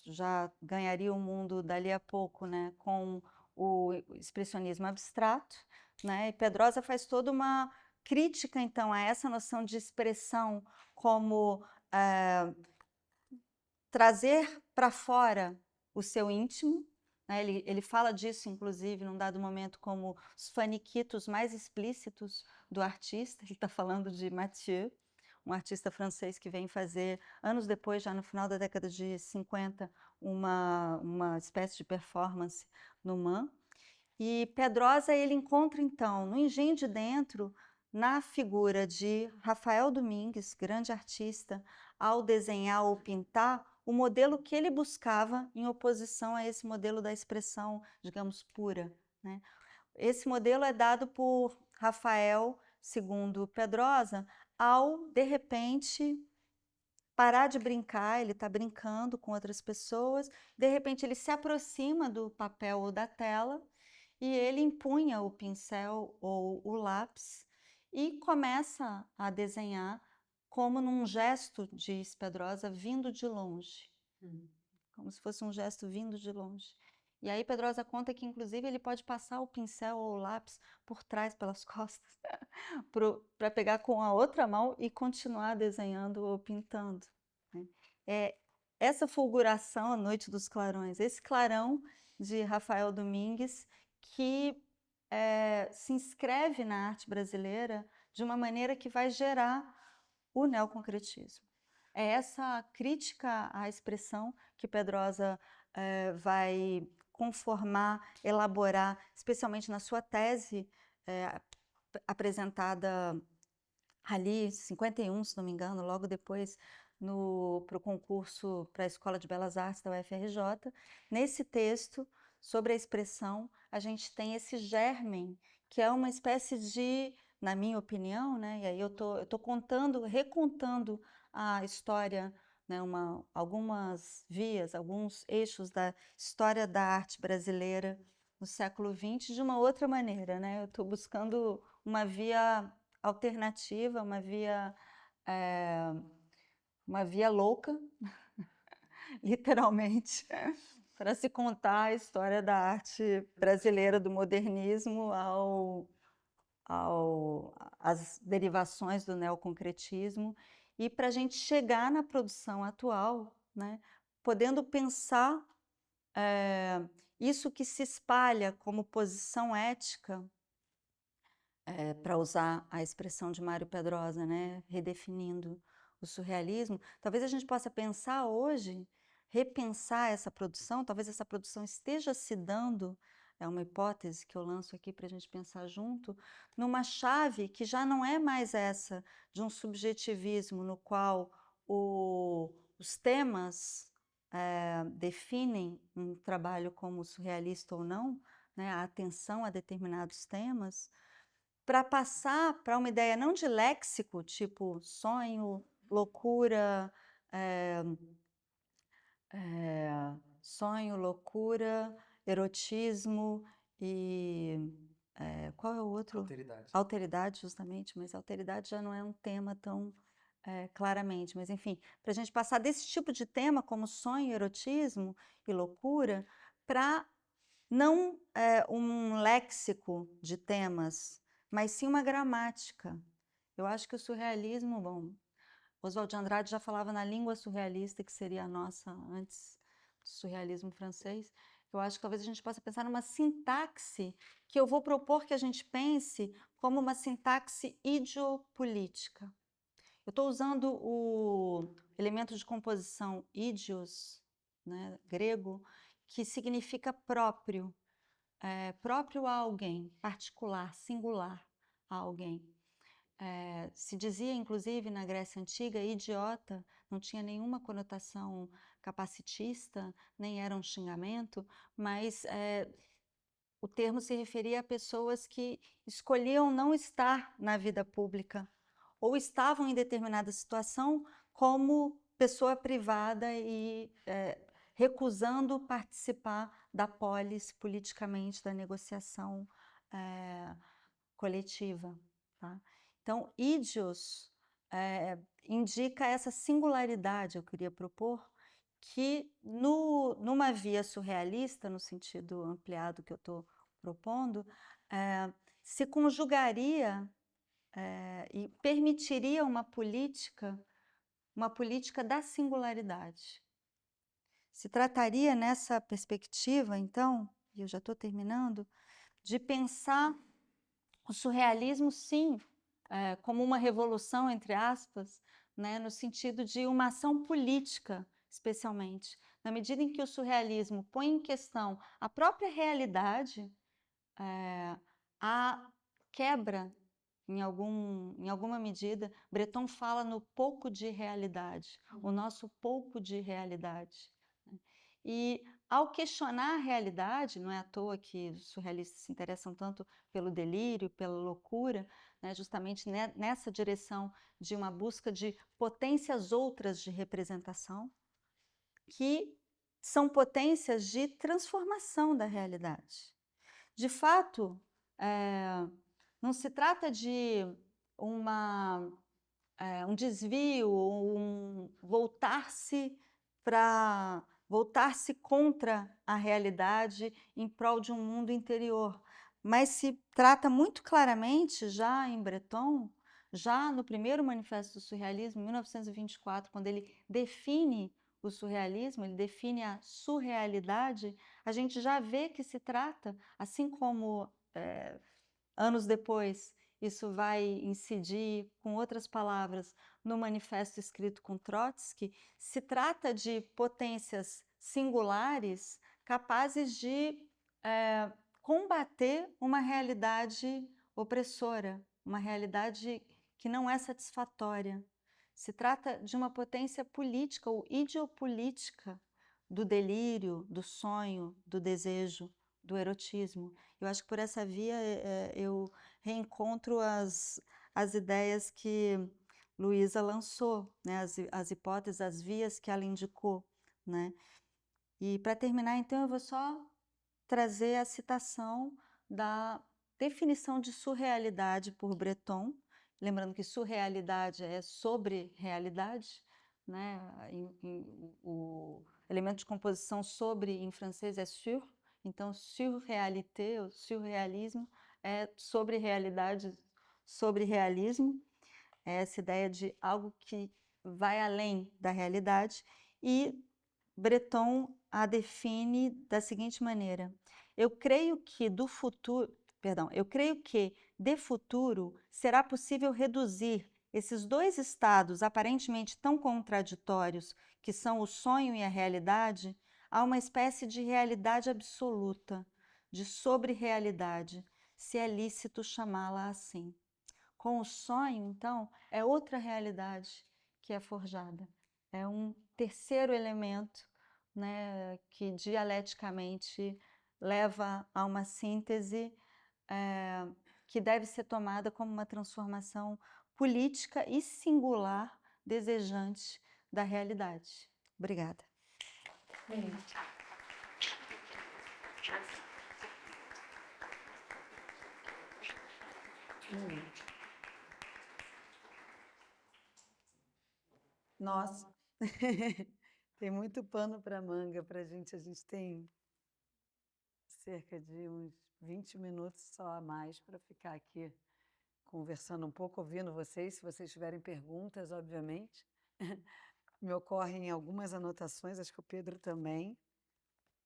já ganharia o mundo dali a pouco, né, com o expressionismo abstrato, né, e Pedrosa faz toda uma crítica, então, a essa noção de expressão como trazer para fora o seu íntimo, né? Ele fala disso, inclusive, num dado momento, como os faniquitos mais explícitos do artista. Ele está falando de Mathieu, um artista francês que vem fazer, anos depois, já no final da década de 50, uma espécie de performance no MAM. E Pedrosa, ele encontra, então, no Engenho de Dentro, na figura de Rafael Domingues, grande artista, ao desenhar ou pintar, o modelo que ele buscava em oposição a esse modelo da expressão, digamos, pura, né? Esse modelo é dado por Rafael, segundo Pedrosa, ao, de repente, parar de brincar, ele está brincando com outras pessoas, de repente ele se aproxima do papel ou da tela, e ele empunha o pincel ou o lápis e começa a desenhar como num gesto, diz Pedrosa, vindo de longe. Como se fosse um gesto vindo de longe. E aí Pedrosa conta que, inclusive, ele pode passar o pincel ou o lápis por trás, pelas costas, para pegar com a outra mão e continuar desenhando ou pintando, né? Essa fulguração, a Noite dos Clarões, esse clarão de Rafael Domingues, que se inscreve na arte brasileira de uma maneira que vai gerar o neoconcretismo. É essa crítica à expressão que Pedrosa vai conformar, elaborar, especialmente na sua tese apresentada ali, em 51, se não me engano, logo depois para o concurso para a Escola de Belas Artes da UFRJ. Nesse texto, sobre a expressão, a gente tem esse germen, que é uma espécie de, na minha opinião, né, e aí eu tô recontando a história, né, algumas vias, alguns eixos da história da arte brasileira no século XX de uma outra maneira, né? Eu estou buscando uma via alternativa, uma via louca, literalmente, para se contar a história da arte brasileira, do modernismo às derivações do neoconcretismo, e para a gente chegar na produção atual, né, podendo pensar isso que se espalha como posição ética, para usar a expressão de Mário Pedrosa, né, redefinindo o surrealismo. Talvez a gente possa pensar hoje, repensar essa produção, talvez essa produção esteja se dando, é uma hipótese que eu lanço aqui para a gente pensar junto, numa chave que já não é mais essa de um subjetivismo no qual os temas definem um trabalho como surrealista ou não, né, a atenção a determinados temas, para passar para uma ideia não de léxico, tipo sonho, loucura, sonho, loucura, erotismo e qual é o outro? Alteridade. Alteridade, justamente, mas alteridade já não é um tema tão claramente, mas enfim, para a gente passar desse tipo de tema como sonho, erotismo e loucura para não um léxico de temas, mas sim uma gramática. Eu acho que o surrealismo, bom, Oswald de Andrade já falava na língua surrealista, que seria a nossa antes do surrealismo francês. Eu acho que talvez a gente possa pensar numa sintaxe que eu vou propor que a gente pense como uma sintaxe idiopolítica. Eu estou usando o elemento de composição idios, né, grego, que significa próprio, próprio a alguém, particular, singular a alguém. Se dizia, inclusive, na Grécia Antiga, idiota, não tinha nenhuma conotação capacitista, nem era um xingamento, mas o termo se referia a pessoas que escolhiam não estar na vida pública ou estavam em determinada situação como pessoa privada e recusando participar da polis politicamente, da negociação coletiva. Tá? Então, ídios indica essa singularidade, eu queria propor, que numa via surrealista, no sentido ampliado que eu estou propondo, se conjugaria e permitiria uma política da singularidade. Se trataria nessa perspectiva, então, e eu já estou terminando, de pensar o surrealismo, sim, como uma revolução, entre aspas, né, no sentido de uma ação política, especialmente. Na medida em que o surrealismo põe em questão a própria realidade, a quebra, em alguma medida, Breton fala no pouco de realidade, o nosso pouco de realidade. E ao questionar a realidade, não é à toa que os surrealistas se interessam tanto pelo delírio, pela loucura, né, justamente nessa direção de uma busca de potências outras de representação, que são potências de transformação da realidade. De fato, não se trata de um desvio, voltar-se contra a realidade em prol de um mundo interior, mas se trata muito claramente, já em Breton, já no primeiro manifesto do surrealismo, em 1924, quando ele define o surrealismo, ele define a surrealidade, a gente já vê que se trata, assim como anos depois isso vai incidir, com outras palavras, no manifesto escrito com Trotsky, se trata de potências singulares capazes de combater uma realidade opressora, uma realidade que não é satisfatória. Se trata de uma potência política ou ideopolítica do delírio, do sonho, do desejo, do erotismo. Eu acho que por essa via eu reencontro as ideias que Luísa lançou, né? As hipóteses, as vias que ela indicou, né? E para terminar, então, eu vou só trazer a citação da definição de surrealidade por Breton, lembrando que surrealidade é sobre realidade, né? O elemento de composição sobre em francês é sur, então surrealité, ou surrealismo, é sobre realidade, sobre realismo, é essa ideia de algo que vai além da realidade, e Breton a define da seguinte maneira: eu creio que de futuro será possível reduzir esses dois estados aparentemente tão contraditórios, que são o sonho e a realidade, a uma espécie de realidade absoluta, de sobre-realidade, se é lícito chamá-la assim. Com o sonho, então, é outra realidade que é forjada. É um terceiro elemento, né, que dialeticamente leva a uma síntese que deve ser tomada como uma transformação política e singular, desejante da realidade. Obrigada. Nossa, tem muito pano para manga para a gente. A gente tem cerca de uns 20 minutos só a mais para ficar aqui conversando um pouco, ouvindo vocês. Se vocês tiverem perguntas, obviamente. Me ocorrem algumas anotações, acho que o Pedro também.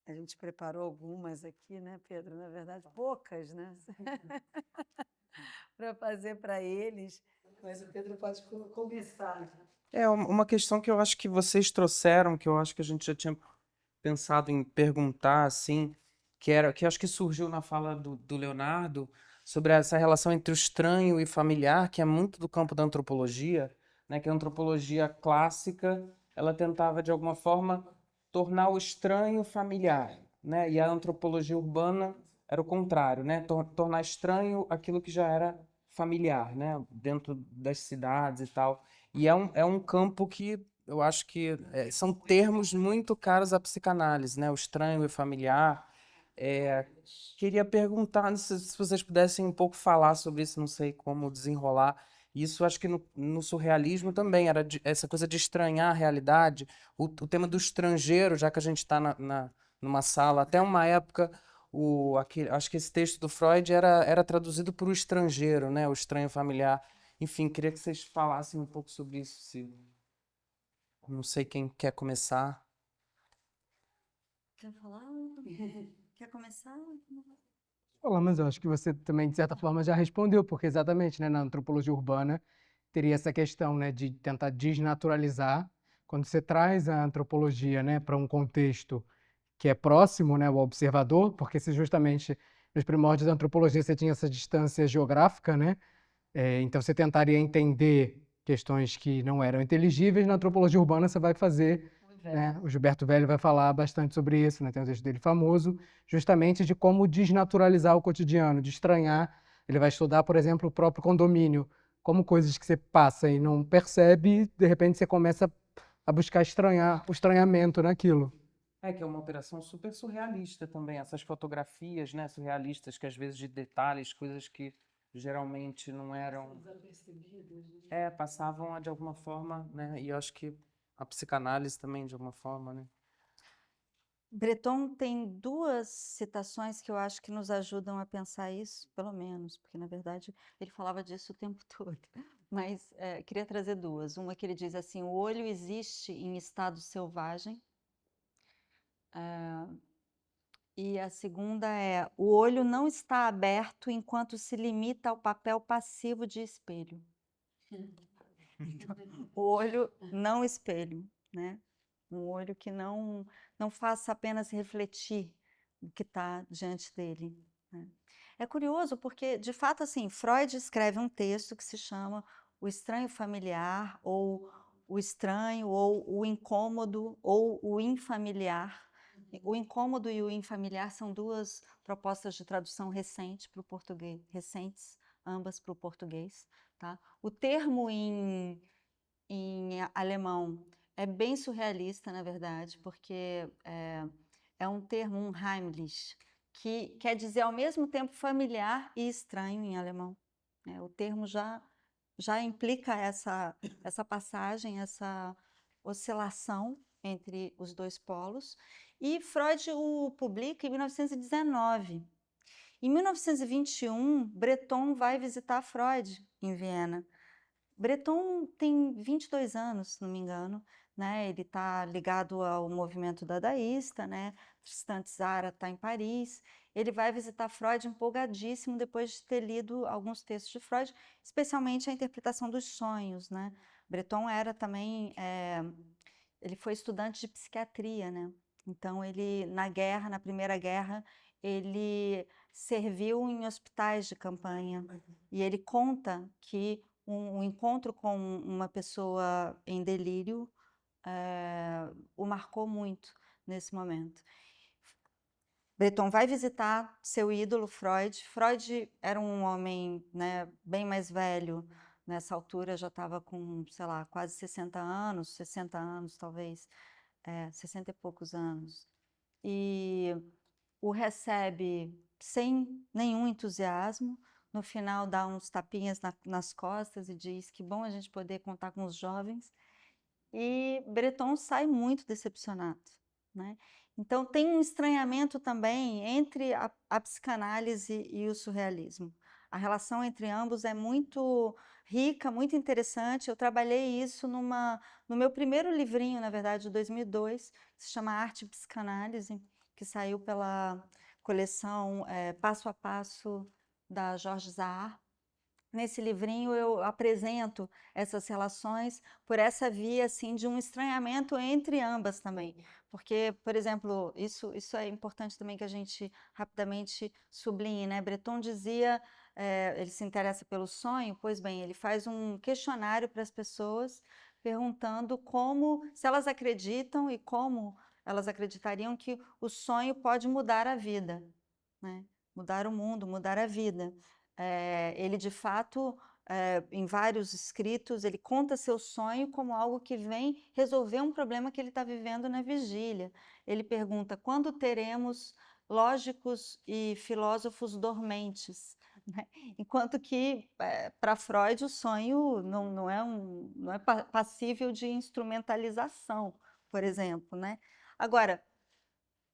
A gente preparou algumas aqui, né, Pedro? Na verdade, poucas, né? Para fazer para eles. Mas o Pedro pode começar. É uma questão que eu acho que vocês trouxeram, que eu acho que a gente já tinha pensado em perguntar, assim, que eu acho que surgiu na fala do Leonardo, sobre essa relação entre o estranho e familiar, que é muito do campo da antropologia, né, que a antropologia clássica, ela tentava, de alguma forma, tornar o estranho familiar, né, e a antropologia urbana, era o contrário, né? Tornar estranho aquilo que já era familiar, né? Dentro das cidades e tal. E é um campo que eu acho que são termos muito caros à psicanálise, né? O estranho e o familiar. É, queria perguntar se vocês pudessem um pouco falar sobre isso, não sei como desenrolar. Isso acho que no surrealismo também era essa coisa de estranhar a realidade, o tema do estrangeiro, já que a gente está numa sala, até uma época, acho que esse texto do Freud era traduzido por o estrangeiro, né? O estranho familiar. Enfim, queria que vocês falassem um pouco sobre isso, se não sei quem quer começar. Quer falar? Quer começar? Olá, mas eu acho que você também, de certa forma, já respondeu, porque exatamente, né, na antropologia urbana teria essa questão, né, de tentar desnaturalizar. Quando você traz a antropologia, né, para um contexto que é próximo, né, ao observador, porque se justamente nos primórdios da antropologia você tinha essa distância geográfica, né, então você tentaria entender questões que não eram inteligíveis, na antropologia urbana você vai fazer, né, o Gilberto Velho vai falar bastante sobre isso, né, tem um texto dele famoso, justamente de como desnaturalizar o cotidiano, de estranhar. Ele vai estudar, por exemplo, o próprio condomínio, como coisas que você passa e não percebe, de repente você começa a buscar estranhar, o estranhamento naquilo. Que é uma operação super surrealista também. Essas fotografias, né, surrealistas, que às vezes de detalhes, coisas que geralmente não eram. Desapercebidos, né? Passavam de alguma forma, né? E eu acho que a psicanálise também, de alguma forma, né? Breton tem duas citações que eu acho que nos ajudam a pensar isso, pelo menos, porque na verdade ele falava disso o tempo todo. Mas queria trazer duas. Uma que ele diz assim: o olho existe em estado selvagem. E a segunda é: o olho não está aberto enquanto se limita ao papel passivo de espelho. Então, o olho não espelho, né? Um olho que não faça apenas refletir o que está diante dele, né? É curioso porque, de fato, assim, Freud escreve um texto que se chama O Estranho Familiar, ou O Estranho, ou O Incômodo, ou O Infamiliar. O incômodo e o infamiliar são duas propostas de tradução recente para o português, recentes, ambas para o português, tá? O termo em alemão é bem surrealista, na verdade, porque é um termo, um heimlich, que quer dizer ao mesmo tempo familiar e estranho em alemão, né? O termo já implica essa passagem, essa oscilação entre os dois polos, e Freud o publica em 1919. Em 1921, Breton vai visitar Freud em Viena. Breton tem 22 anos, se não me engano, né? Ele está ligado ao movimento dadaísta, né? Tristan Tzara está em Paris. Ele vai visitar Freud empolgadíssimo depois de ter lido alguns textos de Freud, especialmente a interpretação dos sonhos, né? Breton era também, ele foi estudante de psiquiatria, né? Então ele na Primeira Guerra, ele serviu em hospitais de campanha e ele conta que um encontro com uma pessoa em delírio o marcou muito nesse momento. Breton vai visitar seu ídolo Freud. Freud era um homem, né, bem mais velho, nessa altura já estava com, sei lá, quase 60 anos, 60 anos talvez, 60 e poucos anos. E o recebe sem nenhum entusiasmo. No final, dá uns tapinhas nas costas e diz que bom a gente poder contar com os jovens. E Breton sai muito decepcionado, né? Então, tem um estranhamento também entre a psicanálise e o surrealismo. A relação entre ambos é muito rica, muito interessante. Eu trabalhei isso no meu primeiro livrinho, na verdade, de 2002, que se chama Arte e Psicanálise, que saiu pela coleção Passo a Passo, da Jorge Zahar. Nesse livrinho eu apresento essas relações por essa via assim de um estranhamento entre ambas também, porque, por exemplo, isso é importante também que a gente rapidamente sublinhe, né? Breton dizia, ele se interessa pelo sonho, pois bem, ele faz um questionário para as pessoas perguntando se elas acreditam e como elas acreditariam que o sonho pode mudar a vida, né? mudar o mundo, mudar a vida. Ele, de fato, em vários escritos, ele conta seu sonho como algo que vem resolver um problema que ele está vivendo na vigília. Ele pergunta: quando teremos lógicos e filósofos dormentes? Né? Enquanto que, para Freud, o sonho não é passível de instrumentalização, por exemplo, né? Agora,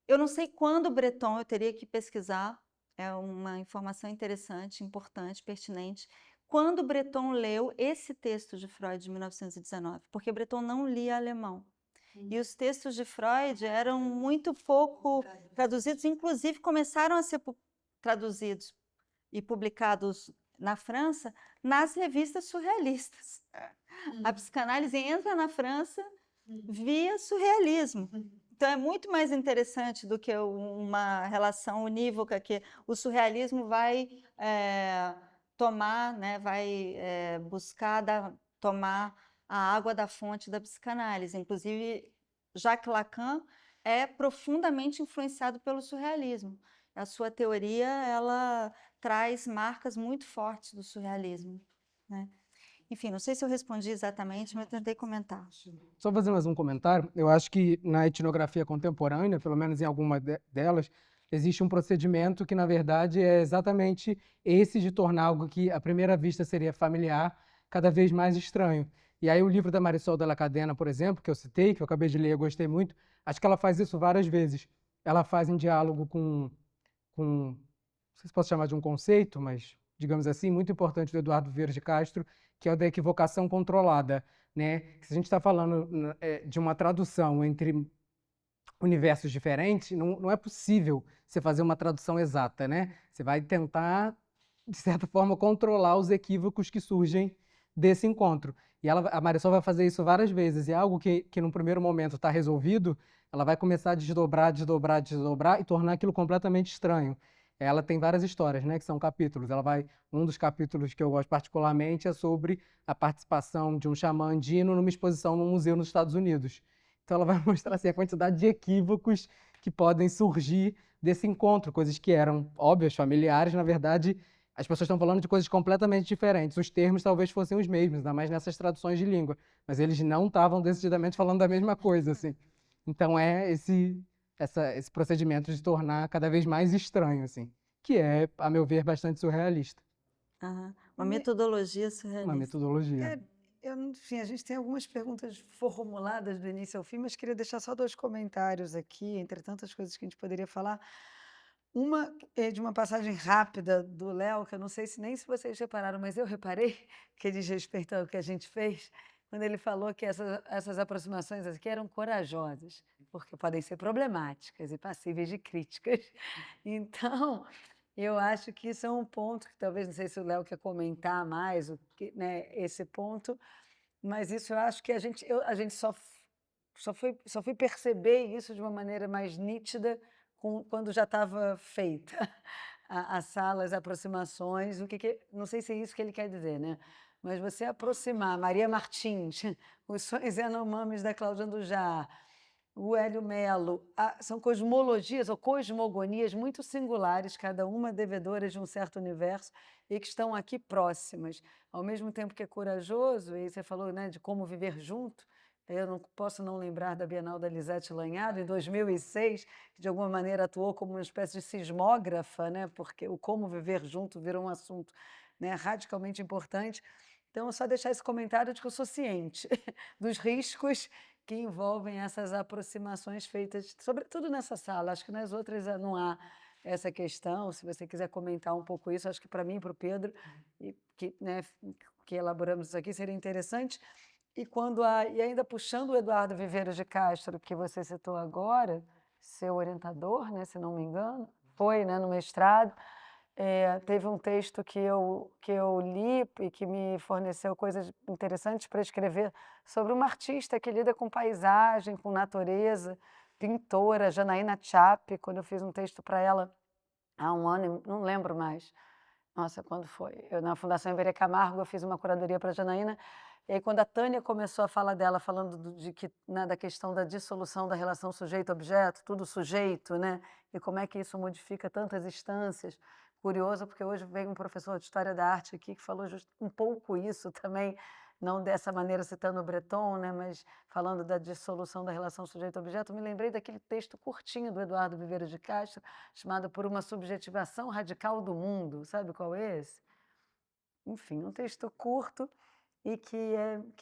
eu não sei quando Breton, eu teria que pesquisar, é uma informação interessante, importante, pertinente, quando Breton leu esse texto de Freud de 1919, porque Breton não lia alemão. E os textos de Freud eram muito pouco traduzidos, inclusive começaram a ser traduzidos e publicados na França nas revistas surrealistas. A psicanálise entra na França via surrealismo. Então é muito mais interessante do que uma relação unívoca que o surrealismo vai tomar, né, vai buscar tomar a água da fonte da psicanálise. Inclusive, Jacques Lacan é profundamente influenciado pelo surrealismo. A sua teoria, ela traz marcas muito fortes do surrealismo, né? Enfim, não sei se eu respondi exatamente, mas eu tentei comentar. Só fazer mais um comentário. Eu acho que na etnografia contemporânea, pelo menos em alguma delas, existe um procedimento que, na verdade, é exatamente esse de tornar algo que, à primeira vista, seria familiar, cada vez mais estranho. E aí o livro da Marisol de la Cadena, por exemplo, que eu citei, que eu acabei de ler, eu gostei muito, acho que ela faz isso várias vezes. Ela faz em diálogo com não sei se posso chamar de um conceito, mas, digamos assim, muito importante do Eduardo Vieira de Castro, que é o da equivocação controlada, né? Se a gente está falando de uma tradução entre universos diferentes, não é possível você fazer uma tradução exata, né? Você vai tentar, de certa forma, controlar os equívocos que surgem desse encontro. E a Marisol vai fazer isso várias vezes, e é algo que num primeiro momento está resolvido, ela vai começar a desdobrar e tornar aquilo completamente estranho. Ela tem várias histórias, né, que são capítulos. Um dos capítulos que eu gosto particularmente é sobre a participação de um xamã andino numa exposição num museu nos Estados Unidos. Então ela vai mostrar assim, a quantidade de equívocos que podem surgir desse encontro, coisas que eram óbvias, familiares, na verdade, as pessoas estão falando de coisas completamente diferentes. Os termos talvez fossem os mesmos, ainda mais nessas traduções de língua, mas eles não estavam decididamente falando da mesma coisa, assim. Então é esse procedimento de tornar cada vez mais estranho, assim, que é, a meu ver, bastante surrealista. Uma metodologia Uma surrealista. metodologia. Enfim, a gente tem algumas perguntas formuladas do início ao fim, mas queria deixar só 2 comentários aqui, entre tantas coisas que a gente poderia falar. Uma é de uma passagem rápida do Léo, que eu não sei nem se vocês repararam, mas eu reparei, que diz respeito ao que a gente fez, quando ele falou que essas aproximações aqui eram corajosas, porque podem ser problemáticas e passíveis de críticas. Então, eu acho que isso é um ponto que talvez, não sei se o Léo quer comentar mais, né, esse ponto, mas isso eu acho que a gente só foi perceber isso de uma maneira mais nítida quando já estava feita a sala, as aproximações, não sei se é isso que ele quer dizer, né? Mas você aproximar Maria Martins, os sonhos Yanomamis da Cláudia Andujar, o Hélio Melo, são cosmologias ou cosmogonias muito singulares, cada uma devedora de um certo universo e que estão aqui próximas. Ao mesmo tempo que é corajoso, e você falou, né, de como viver junto, eu não posso não lembrar da Bienal da Lisete Lanhado, em 2006, que de alguma maneira atuou como uma espécie de sismógrafa, né, porque o como viver junto virou um assunto, né, radicalmente importante. Então, só deixar esse comentário de que eu sou ciente dos riscos que envolvem essas aproximações feitas, sobretudo nessa sala. Acho que nas outras não há essa questão. Se você quiser comentar um pouco isso, acho que para mim e para o Pedro, que elaboramos isso aqui, seria interessante. E ainda puxando o Eduardo Viveiros de Castro, que você citou agora, seu orientador, né, se não me engano, foi, né, no mestrado, teve um texto que eu li e que me forneceu coisas interessantes para escrever sobre uma artista que lida com paisagem, com natureza, pintora, Janaína Chape, quando eu fiz um texto para ela há um ano, não lembro mais. Nossa, quando foi? Na Fundação Iberê Camargo, eu fiz uma curadoria para a Janaína, E aí, quando a Tânia começou a fala dela, falando de que, né, da questão da dissolução da relação sujeito-objeto, tudo sujeito, né? E como é que isso modifica tantas instâncias. Curioso, porque hoje veio um professor de História da Arte aqui que falou um pouco isso também, não dessa maneira citando o Breton, né, mas falando da dissolução da relação sujeito-objeto. Me lembrei daquele texto curtinho do Eduardo Viveiro de Castro, chamado Por uma Subjetivação Radical do Mundo. Sabe qual é esse? Enfim, um texto curto e que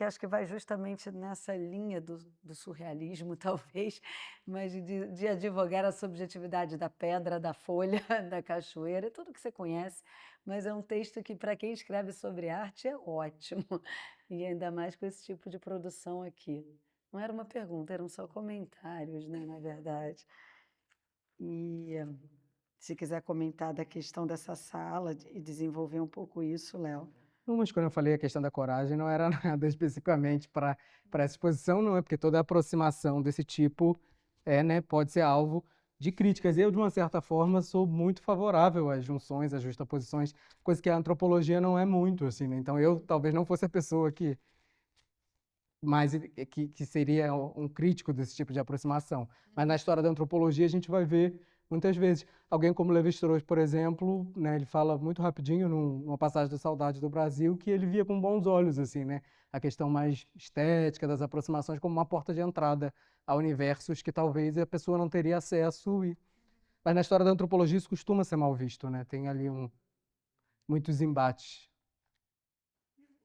acho que vai justamente nessa linha do surrealismo, talvez, mas de advogar a subjetividade da pedra, da folha, da cachoeira, tudo que você conhece, mas é um texto que, para quem escreve sobre arte, é ótimo, e ainda mais com esse tipo de produção aqui. Não era uma pergunta, eram só comentários, né, na verdade. E se quiser comentar da questão dessa sala e desenvolver um pouco isso, Léo. Não, mas quando eu falei a questão da coragem, não era nada especificamente para essa exposição, não é? Porque toda aproximação desse tipo né, pode ser alvo de críticas. Eu, de uma certa forma, sou muito favorável às junções, às justaposições, coisa que a antropologia não é muito, assim, né? Então, eu talvez não fosse a pessoa que seria um crítico desse tipo de aproximação. Mas na história da antropologia a gente vai ver muitas vezes. Alguém como Lévi-Strauss, por exemplo, né, ele fala muito rapidinho numa passagem da Saudade do Brasil que ele via com bons olhos assim, né, a questão mais estética das aproximações como uma porta de entrada a universos que talvez a pessoa não teria acesso. Mas na história da antropologia isso costuma ser mal visto, né? Tem ali muitos embates.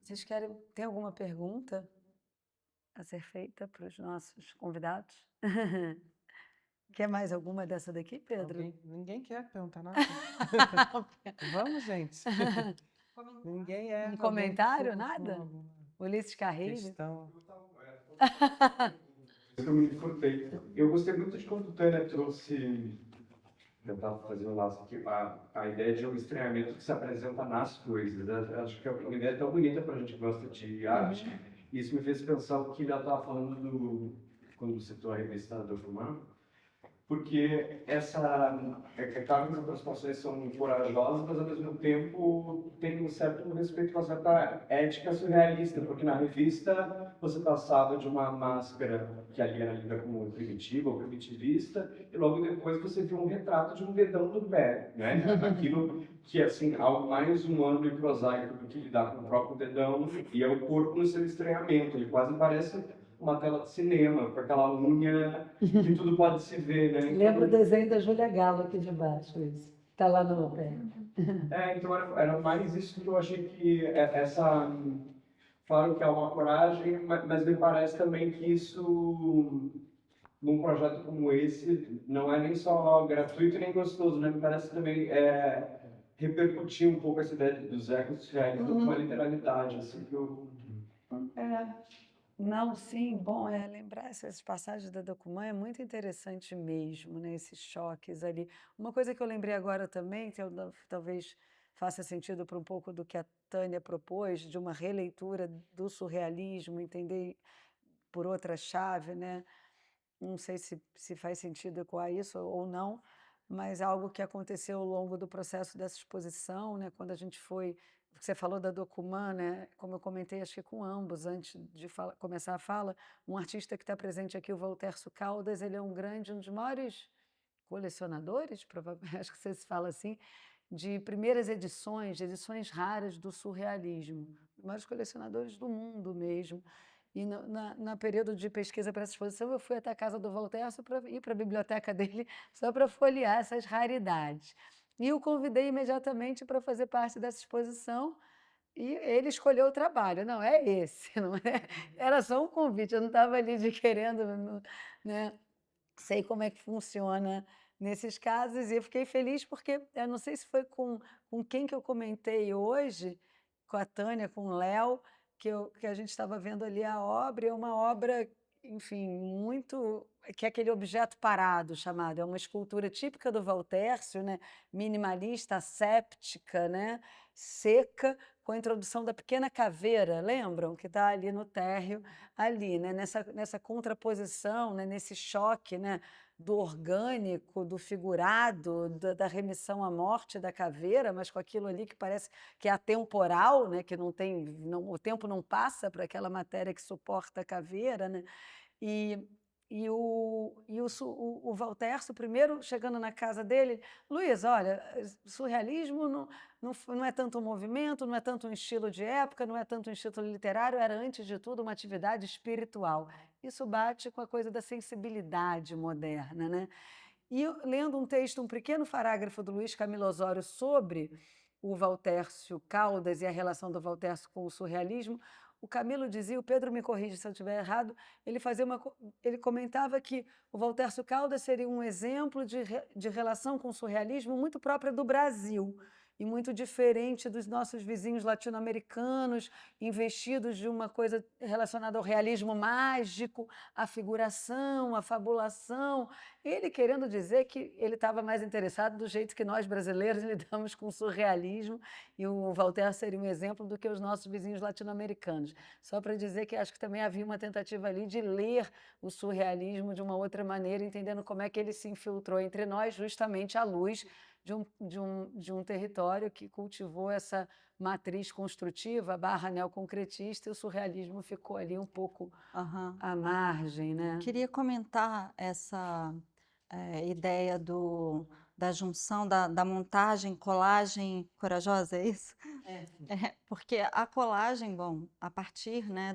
Vocês tem alguma pergunta a ser feita para os nossos convidados? Quer mais alguma dessa daqui, Pedro? Ninguém quer perguntar nada. Vamos, gente. Ninguém é. Um comentário, alguém nada? alguma Ulisses Carreiro? questão. Eu me furtei. Eu gostei muito de quando o Tânia trouxe, eu estava fazendo um laço aqui, a ideia de um estranhamento que se apresenta nas coisas. Né? Acho que é uma ideia tão bonita para a gente que gosta de arte. Isso me fez pensar o que ela estava falando quando citou a revista Document, porque é claro que as aproximações são corajosas, mas ao mesmo tempo tem um certo respeito com uma certa ética surrealista, porque na revista você passava de uma máscara que ali era lida como primitiva ou primitivista, e logo depois você viu um retrato de um dedão do pé, né? Aquilo que é assim, algo mais humano e prosaico do que lidar com o próprio dedão, e é o corpo no seu estranhamento, ele quase parece uma tela de cinema, com aquela unha que tudo pode se ver, né? Lembra o desenho da Júlia Gallo aqui de baixo, isso. Está lá no pé. Então era mais isso que eu achei que essa... Claro que é uma coragem, mas me parece também que isso, num projeto como esse, não é nem só gratuito nem gostoso, né? Me parece também repercutir um pouco essa ideia dos ecos reais com uma literalidade, assim, que eu... Não, sim, bom, lembrar essas passagens da Documã é muito interessante mesmo, né, esses choques ali. Uma coisa que eu lembrei agora também, que talvez faça sentido para um pouco do que a Tânia propôs, de uma releitura do surrealismo, entender por outra chave, né? Não sei se faz sentido ecoar isso ou não, mas algo que aconteceu ao longo do processo dessa exposição, né, quando a gente foi... Você falou da Documã, né? Como eu comentei, acho que com ambos, antes de começar a fala, um artista que está presente aqui, o Volterso Caldas, ele é um dos maiores colecionadores, provavelmente, acho que você se fala assim, de primeiras edições, de edições raras do surrealismo, os maiores colecionadores do mundo mesmo. E no período de pesquisa para essa exposição, eu fui até a casa do Volterso para ir para a biblioteca dele só para folhear essas raridades. E o convidei imediatamente para fazer parte dessa exposição e ele escolheu o trabalho. Não, é esse, não é? Era só um convite, eu não estava ali de querendo, né? Sei como é que funciona nesses casos e eu fiquei feliz porque, eu não sei se foi com quem que eu comentei hoje, com a Tânia, com o Léo, que a gente estava vendo ali a obra, e é uma obra, enfim, muito que é aquele objeto parado chamado, é uma escultura típica do Valtércio, né? Minimalista, asséptica, né? Seca, com a introdução da pequena caveira, lembram? Que está ali no térreo, ali, né? Nessa contraposição, né? Nesse choque, né? Do orgânico, do figurado, da remissão à morte da caveira, mas com aquilo ali que parece que é atemporal, né? Que não tem, o tempo não passa para aquela matéria que suporta a caveira, né? E, o Valtércio, primeiro chegando na casa dele, Luiz, olha, surrealismo não é tanto um movimento, não é tanto um estilo de época, não é tanto um estilo literário, era antes de tudo uma atividade espiritual. Isso bate com a coisa da sensibilidade moderna, né? E lendo um texto, um pequeno parágrafo do Luiz Camilo Osório sobre o Valtércio Caldas e a relação do Valtércio com o surrealismo, o Camilo dizia, o Pedro me corrige se eu estiver errado, ele comentava que o Valtércio Caldas seria um exemplo de relação com o surrealismo muito própria do Brasil e muito diferente dos nossos vizinhos latino-americanos, investidos de uma coisa relacionada ao realismo mágico, à figuração, à fabulação. Ele querendo dizer que ele estava mais interessado do jeito que nós brasileiros lidamos com o surrealismo, e o Voltaire seria um exemplo do que os nossos vizinhos latino-americanos. Só para dizer que acho que também havia uma tentativa ali de ler o surrealismo de uma outra maneira, entendendo como é que ele se infiltrou entre nós, justamente à luz de um território que cultivou essa matriz construtiva / neoconcretista, e o surrealismo ficou ali um pouco à margem, né? Queria comentar essa ideia da junção, da montagem, colagem corajosa, é isso? Porque a colagem, bom, a partir, né,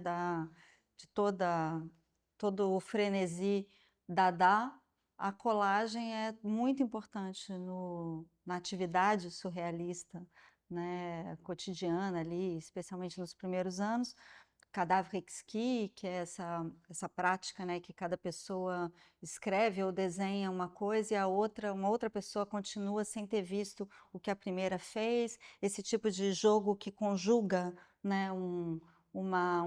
de todo o frenesi Dada, a colagem é muito importante na atividade surrealista, né, cotidiana ali, especialmente nos primeiros anos. Cadáver exquis, que é essa prática, né, que cada pessoa escreve ou desenha uma coisa e uma outra pessoa continua sem ter visto o que a primeira fez, esse tipo de jogo que conjuga, né, um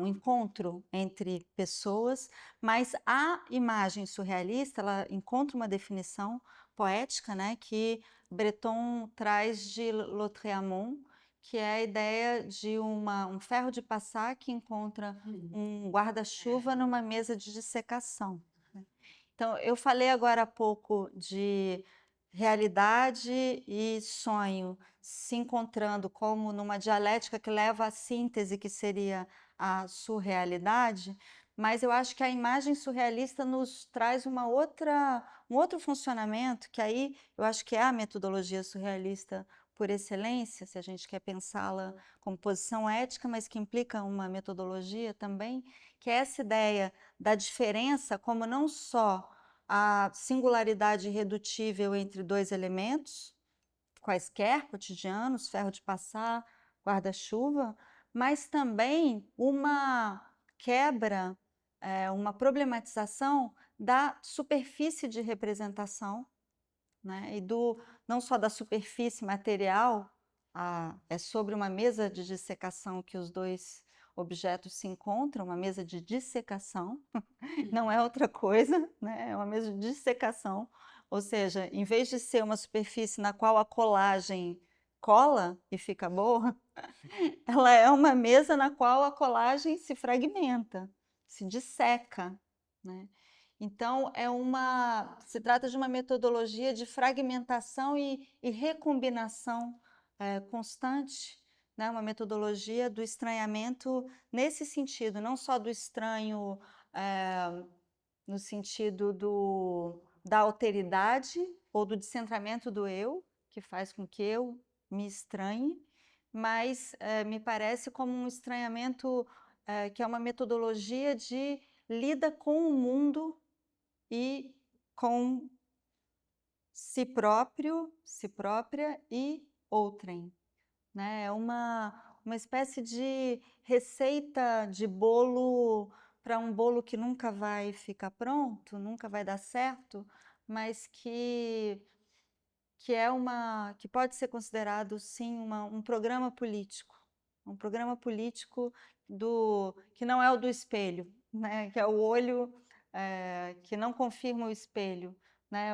encontro entre pessoas, mas a imagem surrealista, ela encontra uma definição poética, né, que Breton traz de Lautréamont, que é a ideia de um ferro de passar que encontra um guarda-chuva numa mesa de dissecação. Então, eu falei agora há pouco de realidade e sonho se encontrando como numa dialética que leva à síntese, que seria a surrealidade, mas eu acho que a imagem surrealista nos traz um outro funcionamento, que aí eu acho que é a metodologia surrealista por excelência, se a gente quer pensá-la como posição ética, mas que implica uma metodologia também, que é essa ideia da diferença como não só a singularidade irredutível entre dois elementos, quaisquer cotidianos, ferro de passar, guarda-chuva, mas também uma quebra, uma problematização da superfície de representação, né? E não só da superfície material, é sobre uma mesa de dissecação que os dois objetos se encontram, uma mesa de dissecação, não é outra coisa, né? É uma mesa de dissecação, ou seja, em vez de ser uma superfície na qual a colagem cola e fica boa, ela é uma mesa na qual a colagem se fragmenta, se disseca, né? Então, se trata de uma metodologia de fragmentação e recombinação constante, né? Uma metodologia do estranhamento nesse sentido, não só do estranho no sentido da alteridade ou do descentramento do eu, que faz com que eu me estranhe, mas me parece como um estranhamento que é uma metodologia de lida com o mundo e com si próprio, si própria e outrem, né? É uma espécie de receita de bolo para um bolo que nunca vai ficar pronto, nunca vai dar certo, mas que pode ser considerado sim um programa político que não é o do espelho, né? Que é o olho que não confirma o espelho, né?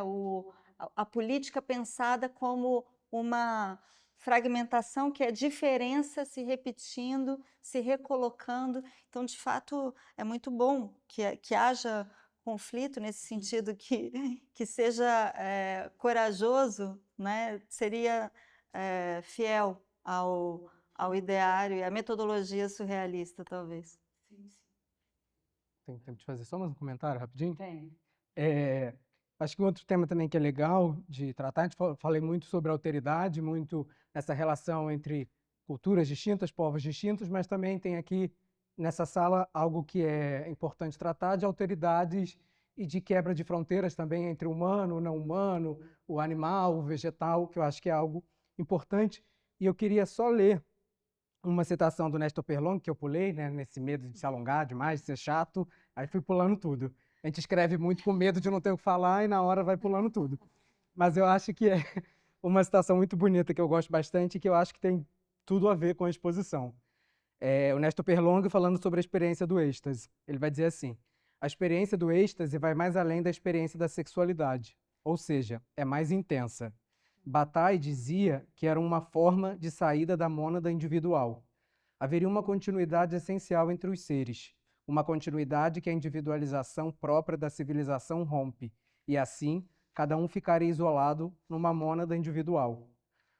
A política pensada como uma fragmentação que é diferença se repetindo, se recolocando. Então, de fato, é muito bom que haja conflito nesse sentido, que seja corajoso, né? Seria fiel ao ideário e à metodologia surrealista, talvez. Tem tempo de fazer só mais um comentário rapidinho? Tem. Acho que um outro tema também que é legal de tratar, a gente falei muito sobre alteridade, muito nessa relação entre culturas distintas, povos distintos, mas também tem aqui nessa sala algo que é importante tratar de alteridades e de quebra de fronteiras também entre o humano, o não humano, o animal, o vegetal, que eu acho que é algo importante. E eu queria só ler uma citação do Nestor Perlong, que eu pulei, né, nesse medo de se alongar demais, de ser chato, aí fui pulando tudo. A gente escreve muito com medo de não ter o que falar e na hora vai pulando tudo. Mas eu acho que é uma citação muito bonita, que eu gosto bastante e que eu acho que tem tudo a ver com a exposição. O Nestor Perlong falando sobre a experiência do êxtase. Ele vai dizer assim: a experiência do êxtase vai mais além da experiência da sexualidade, ou seja, é mais intensa. Bataille dizia que era uma forma de saída da mônada individual. Haveria uma continuidade essencial entre os seres, uma continuidade que a individualização própria da civilização rompe, e assim, cada um ficaria isolado numa mônada individual.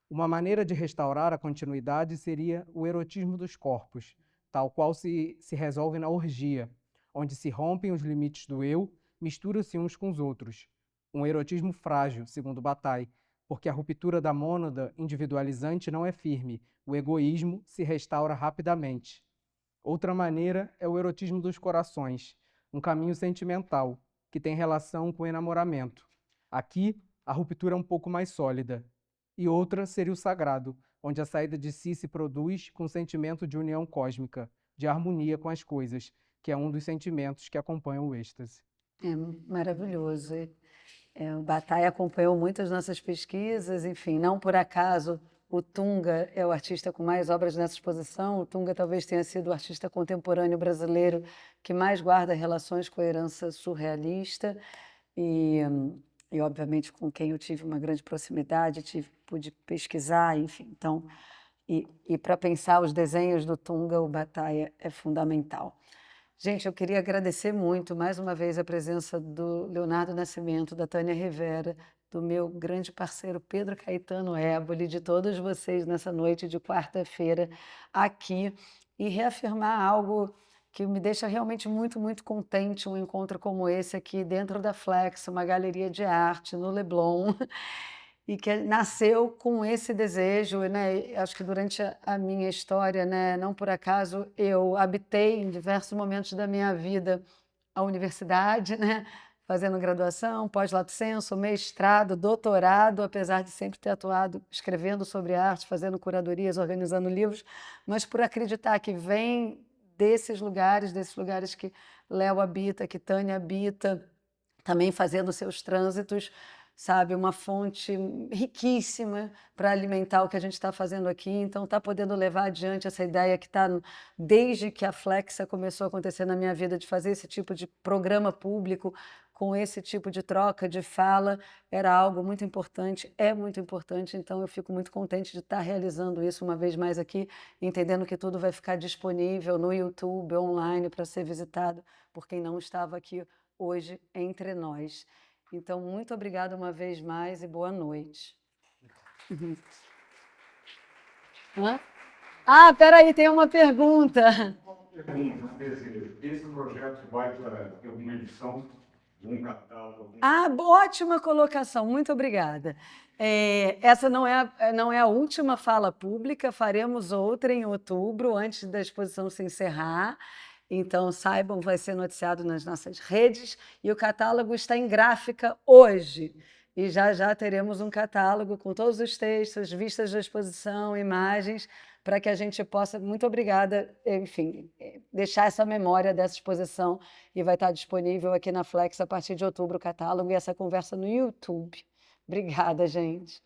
Uma maneira de restaurar a continuidade seria o erotismo dos corpos, tal qual se resolve na orgia, onde se rompem os limites do eu, misturam-se uns com os outros. Um erotismo frágil, segundo Bataille, porque a ruptura da mônada individualizante não é firme, o egoísmo se restaura rapidamente. Outra maneira é o erotismo dos corações, um caminho sentimental, que tem relação com o enamoramento. Aqui, a ruptura é um pouco mais sólida. E outra seria o sagrado, onde a saída de si se produz com um sentimento de união cósmica, de harmonia com as coisas, que é um dos sentimentos que acompanham o êxtase. É maravilhoso. O Bataille acompanhou muitas nossas pesquisas, enfim, não por acaso o Tunga é o artista com mais obras nessa exposição. O Tunga talvez tenha sido o artista contemporâneo brasileiro que mais guarda relações com a herança surrealista e obviamente, com quem eu tive uma grande proximidade, pude pesquisar, enfim. Então, e para pensar os desenhos do Tunga, o Bataille é fundamental. Gente, eu queria agradecer muito, mais uma vez, a presença do Leonardo Nascimento, da Tânia Rivera, do meu grande parceiro Pedro Caetano Éboli, de todos vocês nessa noite de quarta-feira aqui, e reafirmar algo que me deixa realmente muito, muito contente, um encontro como esse aqui dentro da Flex, uma galeria de arte no Leblon, e que nasceu com esse desejo, né? Acho que durante a minha história, né, não por acaso, eu habitei em diversos momentos da minha vida a universidade, né, fazendo graduação, pós-lato sensu, mestrado, doutorado, apesar de sempre ter atuado escrevendo sobre arte, fazendo curadorias, organizando livros, mas por acreditar que vem desses lugares que Léo habita, que Tânia habita, também fazendo seus trânsitos, sabe, uma fonte riquíssima para alimentar o que a gente está fazendo aqui. Então, está podendo levar adiante essa ideia que está, desde que a Flexa começou a acontecer na minha vida, de fazer esse tipo de programa público, com esse tipo de troca, de fala, era algo muito importante, é muito importante. Então, eu fico muito contente de estar realizando isso uma vez mais aqui, entendendo que tudo vai ficar disponível no YouTube, online, para ser visitado por quem não estava aqui hoje entre nós. Então, muito obrigada uma vez mais e boa noite. Peraí, tem uma pergunta. Esse projeto vai para alguma edição, um catálogo? Ótima colocação, muito obrigada. Essa não é a última fala pública, faremos outra em outubro, antes da exposição se encerrar. Então, saibam, vai ser noticiado nas nossas redes, e o catálogo está em gráfica hoje. E já teremos um catálogo com todos os textos, vistas da exposição, imagens, para que a gente possa, muito obrigada, enfim, deixar essa memória dessa exposição, e vai estar disponível aqui na Flex a partir de outubro o catálogo e essa conversa no YouTube. Obrigada, gente.